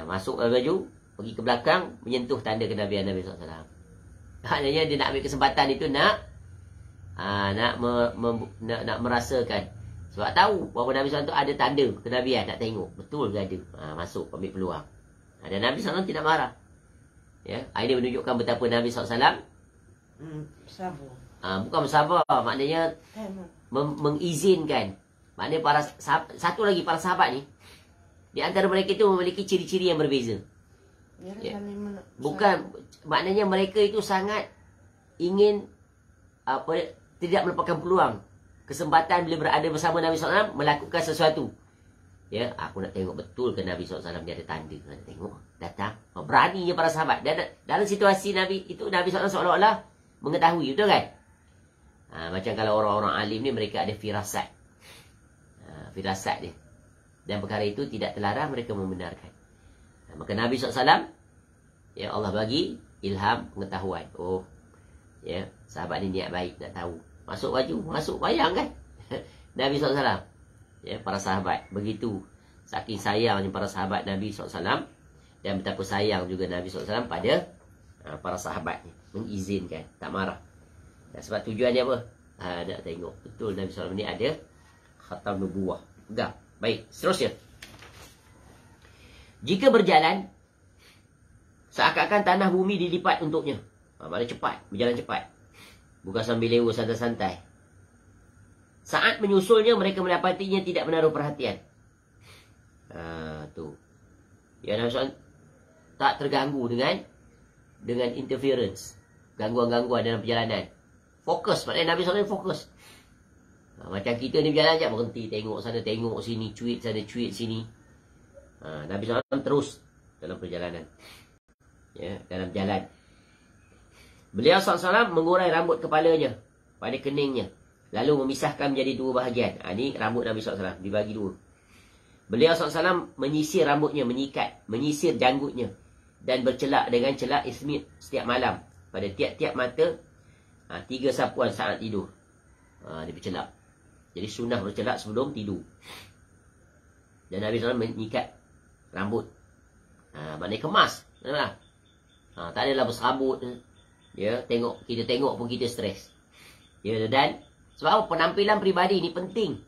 Masuk dalam baju, pergi ke belakang, menyentuh tanda kenabian Nabi SAW. Maknanya dia nak ambil kesempatan itu nak merasakan. Sebab tahu bahawa Nabi SAW tu ada tanda kenabian, nak tengok. Betul ke ada? Masuk, ambil peluang. Dan Nabi SAW tidak marah. Ya, ini menunjukkan betapa Nabi SAW Sabar. bukan bersabar, maknanya mengizinkan. Maknanya para sahabat, satu lagi para sahabat ni, di antara mereka itu memiliki ciri-ciri yang berbeza. Ya. Bukan, maknanya mereka itu sangat ingin tidak melupakan peluang, kesempatan bila berada bersama Nabi SAW melakukan sesuatu. Ya, aku nak tengok betul ke Nabi SAW dia ada tanda. Nak tengok, datang. Beraninya para sahabat. Dan dalam situasi Nabi itu, Nabi SAW seolah-olah mengetahui, betul kan? Macam kalau orang-orang alim ni, mereka ada firasat. Firasat dia. Dan perkara itu tidak terlarang, mereka membenarkan. Maka Nabi SAW, ya Allah bagi ilham pengetahuan. Oh, ya, sahabat ni niat baik, nak tahu. Masuk baju, masuk bayang kan? Nabi SAW. Ya, para sahabat begitu saking sayangnya para sahabat Nabi SAW, dan betapa sayang juga Nabi SAW pada para sahabat ni, mengizinkan, tak marah. Dan sebab tujuan dia apa? Nak tengok betul Nabi SAW ni ada khatam nubuwah. Pegang. Baik, seterusnya. Jika berjalan, seakan-akan tanah bumi dilipat untuknya. Maknanya cepat, berjalan cepat. Bukan sambil lewa santai-santai. Saat menyusulnya, mereka mendapatinya tidak menaruh perhatian. Tu. Ya, Nabi SAW tak terganggu dengan interference, gangguan-gangguan dalam perjalanan. Fokus, maknanya Nabi SAW fokus. Macam kita ni berjalan sekejap, berhenti, tengok sana, tengok sini, cuit sana, cuit sini. Nabi SAW terus dalam perjalanan. Ya, dalam jalan. Beliau SAW mengurai rambut kepalanya pada keningnya, lalu memisahkan menjadi dua bahagian. Ini rambut Nabi SAW dibagi dua. Beliau SAW menyisir rambutnya, menyisir janggutnya, dan bercelak dengan celak ismit setiap malam. Pada tiap-tiap mata, 3 sapuan saat tidur. Dia bercelak. Jadi sunnah bercelak sebelum tidur. Dan Nabi SAW menyikat rambut. Maknanya kemas. Tak adalah bersambut. Ya, kita tengok pun kita stres. Ya, dan sebab apa? Penampilan peribadi ni penting.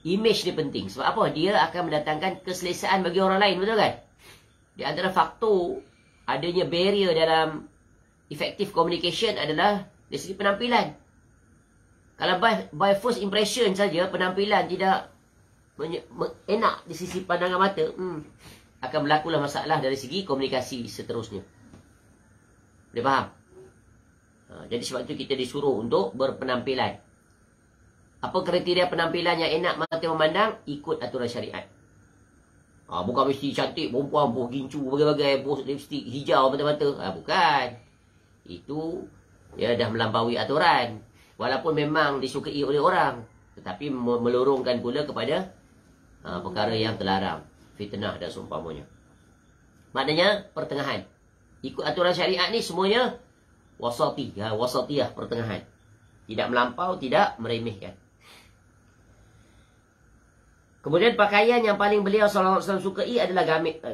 Image ni penting. Sebab apa? Dia akan mendatangkan keselesaan bagi orang lain. Betul kan? Di antara faktor adanya barrier dalam effective communication adalah dari segi penampilan. Kalau by first impression saja, penampilan tidak enak di sisi pandangan mata, akan berlakulah masalah dari segi komunikasi seterusnya. Boleh faham? Jadi sebab itu kita disuruh untuk berpenampilan. Apa kriteria penampilan yang enak mata memandang? Ikut aturan syariat. Bukan mesti cantik, perempuan, boh gincu, bagai-bagai, boh lipstick, hijau mata-mata. Bukan. Itu ya dah melampaui aturan. Walaupun memang disukai oleh orang. Tetapi melorongkan pula kepada perkara yang terlarang. Fitnah dan seumpamanya. Maknanya pertengahan. Ikut aturan syariat ni semuanya wasati, wasatiyah, pertengahan. Tidak melampau, tidak meremehkan. Kemudian pakaian yang paling beliau sallallahu alaihi wasallam sukai adalah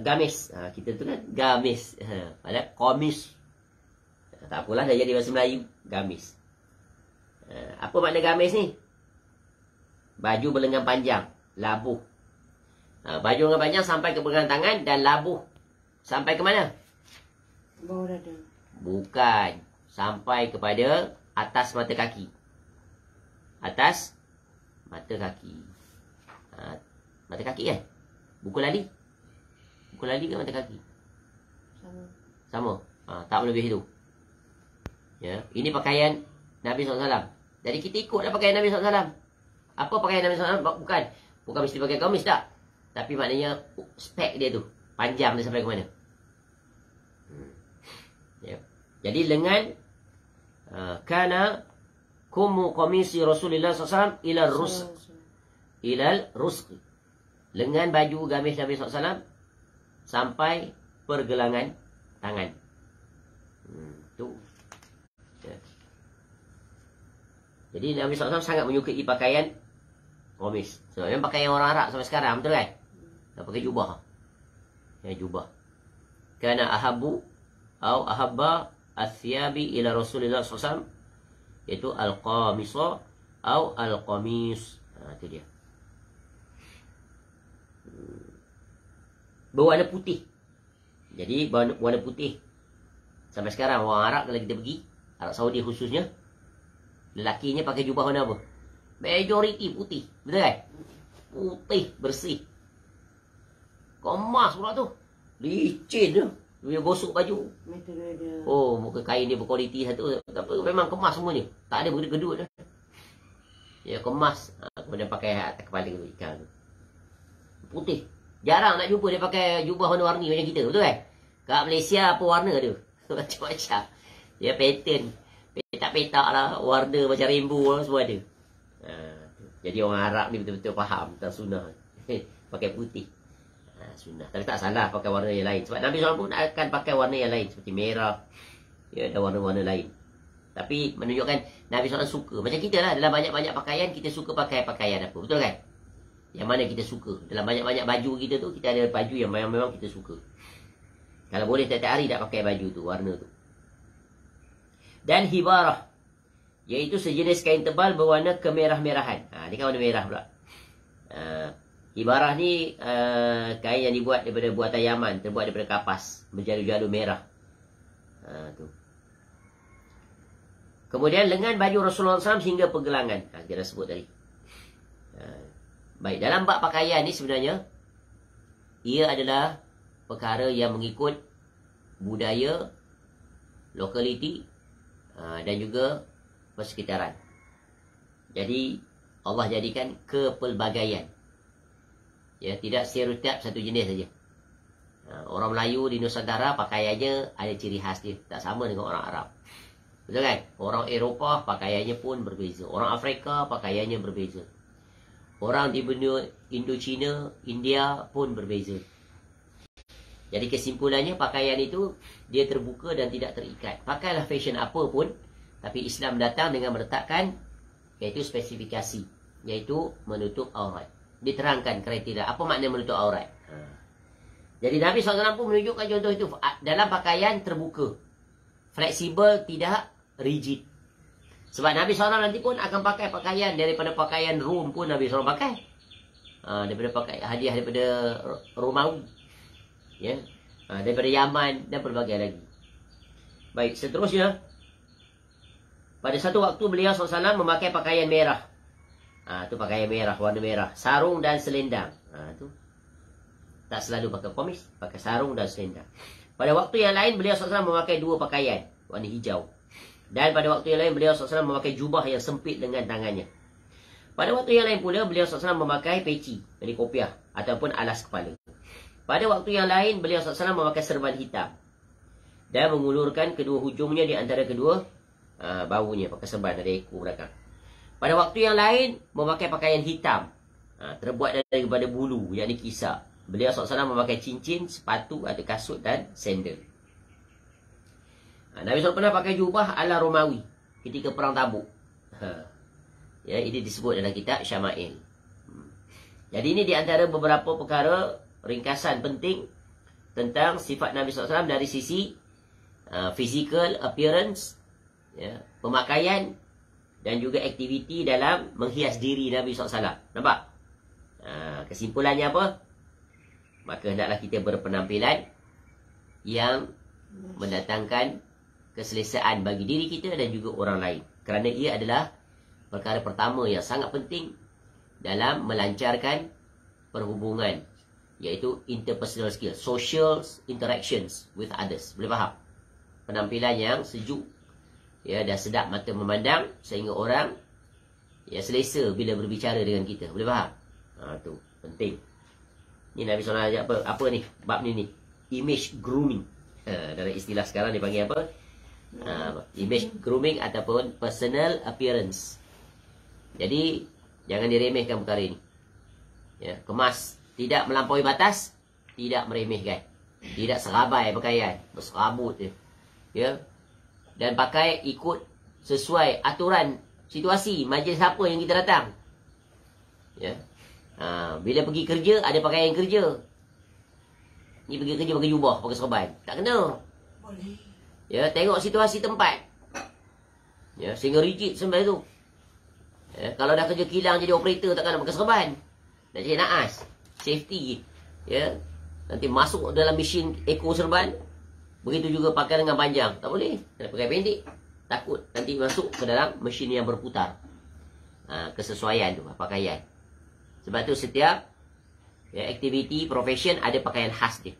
gamis. Kita tu kan gamis. Ada komis. Tak apalah dah jadi bahasa Melayu, gamis. Apa makna gamis ni? Baju berlengan panjang, labuh. Baju lengan panjang sampai ke pergelangan tangan dan labuh sampai ke mana? Bawah dada. Bukan. Sampai kepada atas mata kaki. Atas mata kaki. Mata kaki kan? Buku lali. Buku lali ke mata kaki? Sama. Tak melebihi itu. Ya. Ini pakaian Nabi SAW. Jadi kita ikutlah pakaian Nabi SAW. Apa pakaian Nabi SAW? Bukan mesti pakai kamis tak. Tapi maknanya spek dia tu. Panjang dia sampai ke mana. Ya. Jadi lengan kana kumu qamisi Rasulullah SAW ilal rusq. Lengan baju gamis Nabi SAW sampai pergelangan tangan. Tu. Ya. Jadi Nabi SAW sangat menyukai pakaian qamis. Sebab memang pakaian orang Arab sampai sekarang, betul kan? Tak pakai jubah. Ya, jubah. Kana ahabbu atau ahabba as-siyabi ila Rasulullah SAW, iaitu al-qamisa atau al-qamis. Itu dia. Berwarna putih. Jadi warna putih. Sampai sekarang orang Arab kalau kita pergi, Arab Saudi khususnya, lelakinya pakai jubah warna apa? Majoriti putih. Betul kan? Putih, bersih. Kemas pula tu. Licin tu. Dia gosok baju. Oh, muka kain dia berkualiti satu. Tapi memang kemas semuanya. Tak ada bergedut dah. Ya, kemas. Kemudian pakai atas kepala ikan tu. Putih. Jarang nak jumpa dia pakai jubah warna-warni macam kita. Betul kan? Kat Malaysia apa warna dia? Macam-macam. Dia pattern. Petak-petak lah. Warna macam rainbow lah. Semua ada. Jadi orang Arab ni betul-betul faham tentang sunnah. Pakai putih. Sunnah. Tapi tak salah pakai warna yang lain. Sebab Nabi SAW pun akan pakai warna yang lain. Seperti merah. Ya, ada warna-warna lain. Tapi menunjukkan Nabi SAW suka. Macam kita lah. Dalam banyak-banyak pakaian, kita suka pakai pakaian apa. Betul kan? Yang mana kita suka. Dalam banyak-banyak baju kita tu, kita ada baju yang memang kita suka. Kalau boleh tiap-tiap hari tak pakai baju tu, warna tu. Dan hibarah. Iaitu sejenis kain tebal berwarna kemerah-merahan. Ni kan warna merah pula. Hibarah ni kain yang dibuat daripada buatan Yaman. Terbuat daripada kapas. Berjalu-jalu merah. Tu. Kemudian lengan baju Rasulullah SAW hingga pergelangan. Kita dah sebut tadi. Baik, dalam bab pakaian ni sebenarnya, ia adalah perkara yang mengikut budaya, lokaliti dan juga persekitaran. Jadi Allah jadikan kepelbagaian. Ya, tidak stereotip satu jenis saja. Orang Melayu di Nusantara pakaiannya ada ciri khas dia, tak sama dengan orang Arab. Betul kan? Orang Eropah pakaiannya pun berbeza. Orang Afrika pakaiannya berbeza. Orang di benua Indochina, India pun berbeza. Jadi kesimpulannya pakaian itu dia terbuka dan tidak terikat. Pakailah fashion apa pun, tapi Islam datang dengan meletakkan iaitu spesifikasi, iaitu menutup aurat. Diterangkan kriteria apa makna menutup aurat. Jadi Nabi SAW pun menunjukkan contoh itu dalam pakaian terbuka, fleksibel, tidak rigid. Sebab Nabi SAW nanti pun akan pakai pakaian daripada pakaian Rom pun Nabi SAW pakai. Daripada pakai hadiah daripada Romawi. Ya. Daripada Yaman dan pelbagai lagi. Baik, seterusnya. Pada satu waktu beliau SAW memakai pakaian merah. Tu pakaian merah, warna merah. Sarung dan selendang. Tu. Tak selalu pakai komis, pakai sarung dan selendang. Pada waktu yang lain beliau SAW memakai dua pakaian. Warna hijau. Dan pada waktu yang lain beliau SAW memakai jubah yang sempit dengan tangannya. Pada waktu yang lain pula beliau SAW memakai peci, jadi kopiah ataupun alas kepala. Pada waktu yang lain beliau SAW memakai serban hitam dan mengulurkan kedua hujungnya di antara kedua baunya, pakai serban dari ekor belakang. Pada waktu yang lain memakai pakaian hitam terbuat daripada bulu, yakni kisar. Beliau SAW memakai cincin, sepatu atau kasut dan sandal. Nabi SAW pernah pakai jubah ala Romawi ketika perang Tabuk. Ya, ini disebut dalam kitab Syama'il. Jadi ini di antara beberapa perkara ringkasan penting tentang sifat Nabi SAW dari sisi physical appearance, ya, pemakaian dan juga aktiviti dalam menghias diri Nabi SAW. Nampak? Kesimpulannya apa? Maka hendaklah kita berpenampilan yang mendatangkan keselesaan bagi diri kita dan juga orang lain. Kerana ia adalah perkara pertama yang sangat penting dalam melancarkan perhubungan, iaitu interpersonal skills, social interactions with others. Boleh faham? Penampilan yang sejuk, ya, dan sedap mata memandang sehingga orang selesa bila berbicara dengan kita. Boleh faham? Tu penting. Ni Nabi SAW ajak apa ni? Bab ni image grooming. Dalam istilah sekarang dipanggil apa? Image grooming ataupun personal appearance. Jadi jangan diremehkan perkara ini. Ya, kemas, tidak melampaui batas, tidak meremehkan, tidak serabai pakaian, berserabut je. Ya. Dan pakai ikut sesuai aturan situasi majlis apa yang kita datang. Ya. Bila pergi kerja ada pakaian kerja. Ni pergi kerja pakai jubah, pakai serban. Tak kena. Boleh. Ya, tengok situasi tempat. Ya, sehingga rigid sampai tu. Ya, kalau dah kerja kilang jadi operator takkan nak pakai serban. Nak jadi naas. Safety. Ya. Nanti masuk dalam mesin ekor serban. Begitu juga pakai dengan panjang. Tak boleh. Nak pakai pendek. Takut nanti masuk ke dalam mesin yang berputar. Kesesuaian tu, pakaian. Sebab tu setiap aktiviti, profession ada pakaian khas dia.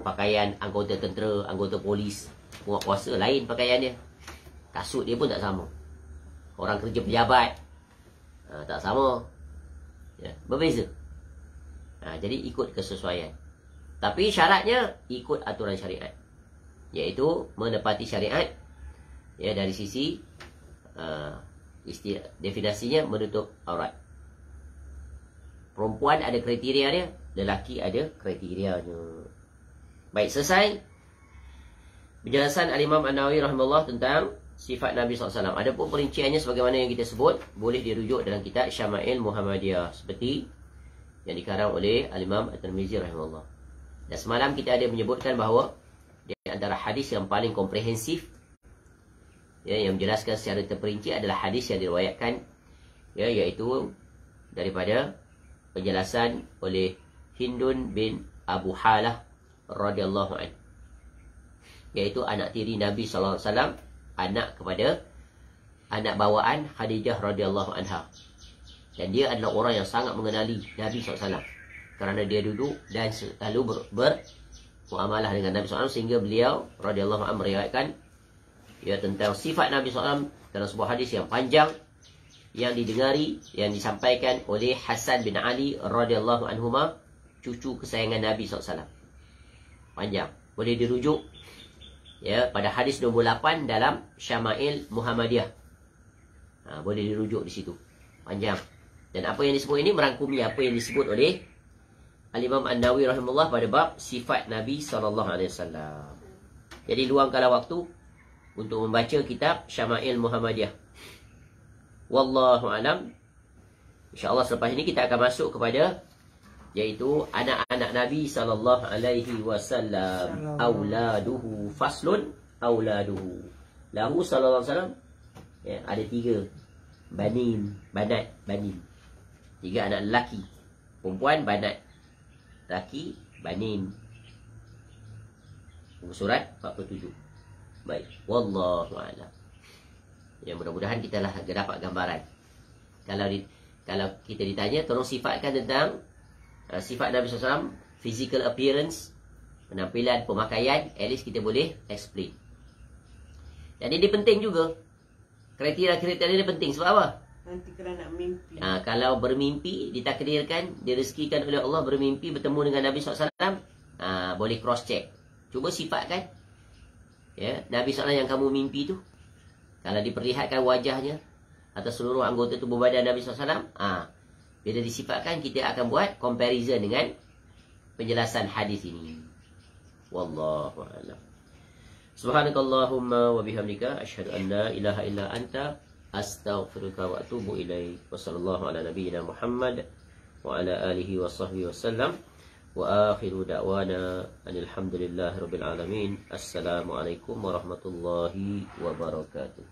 Pakaian anggota tentera, anggota polis, penguatkuasa lain pakaian dia. Kasut dia pun tak sama. Orang kerja pejabat tak sama. Ya, berbeza. Jadi ikut kesesuaian. Tapi syaratnya ikut aturan syariat. Iaitu menepati syariat, ya, dari sisi definisinya menutup aurat. Perempuan ada kriteria dia, lelaki ada kriterianya. Baik, selesai penjelasan Al-Imam An-Nawawi rahimahullah tentang sifat Nabi SAW. Adapun perinciannya sebagaimana yang kita sebut, boleh dirujuk dalam kitab Syama'il Muhammadiyah seperti yang dikarang oleh Al-Imam At-Tirmizi rahimahullah. Dan semalam kita ada menyebutkan bahawa di antara hadis yang paling komprehensif, ya, yang menjelaskan secara terperinci adalah hadis yang diriwayatkan, ya, iaitu daripada penjelasan oleh Hindun bin Abu Halah radhiyallahu anhu, iaitu anak tiri Nabi SAW, anak kepada anak bawaan Khadijah radhiyallahu anha. Dan dia adalah orang yang sangat mengenali Nabi SAW, kerana dia duduk dan selalu bermuamalah dengan Nabi SAW, sehingga beliau radhiyallahu anhu meriwayatkan, ya, tentang sifat Nabi SAW dalam sebuah hadis yang panjang yang didengari, yang disampaikan oleh Hasan bin Ali radhiyallahu anhuma, cucu kesayangan Nabi SAW. Panjang. Boleh dirujuk, ya, pada hadis nombor 8 dalam Syama'il Muhammadiyah. Boleh dirujuk di situ. Panjang. Dan apa yang disebut ini merangkumi apa yang disebut oleh Al-Imam An-Nawawi rahimahullah pada bab sifat Nabi SAW. Jadi luangkanlah waktu untuk membaca kitab Syama'il Muhammadiyah. Wallahu alam. InsyaAllah selepas ini kita akan masuk kepada, iaitu anak-anak Nabi SAW. Auladuhu faslun. Auladuhu lahu SAW, ya, ada 3. Banin, banat, banin. 3 anak lelaki. Perempuan banat, lelaki banin. Muka surat 47. Baik, wallahu a'lam. Ya, mudah-mudahan kita lah dapat gambaran. Kalau kita ditanya, tolong sifatkan tentang sifat Nabi SAW, physical appearance, penampilan, pemakaian, at least kita boleh explain. Jadi dia penting juga. Kriteria-kriteria dia penting. Sebab apa? Nanti kerana nak mimpi. Kalau bermimpi, ditakdirkan, direzekikan oleh Allah bermimpi bertemu dengan Nabi SAW, boleh cross check. Cuba sifatkan Nabi SAW yang kamu mimpi tu. Kalau diperlihatkan wajahnya atau seluruh anggota tubuh badan Nabi SAW, bila disifatkan, kita akan buat comparison dengan penjelasan hadis ini. Wallahu a'lam. Subhanakallahumma wa bihamdika asyhadu an la ilaha illa anta astaghfiruka wa atubu ilaik. Wa sallallahu ala nabiyyina Muhammad wa ala alihi wa sahbihi wasallam. Wa akhiru da'wana alhamdulillahi rabbil alamin. Assalamualaikum warahmatullahi wabarakatuh.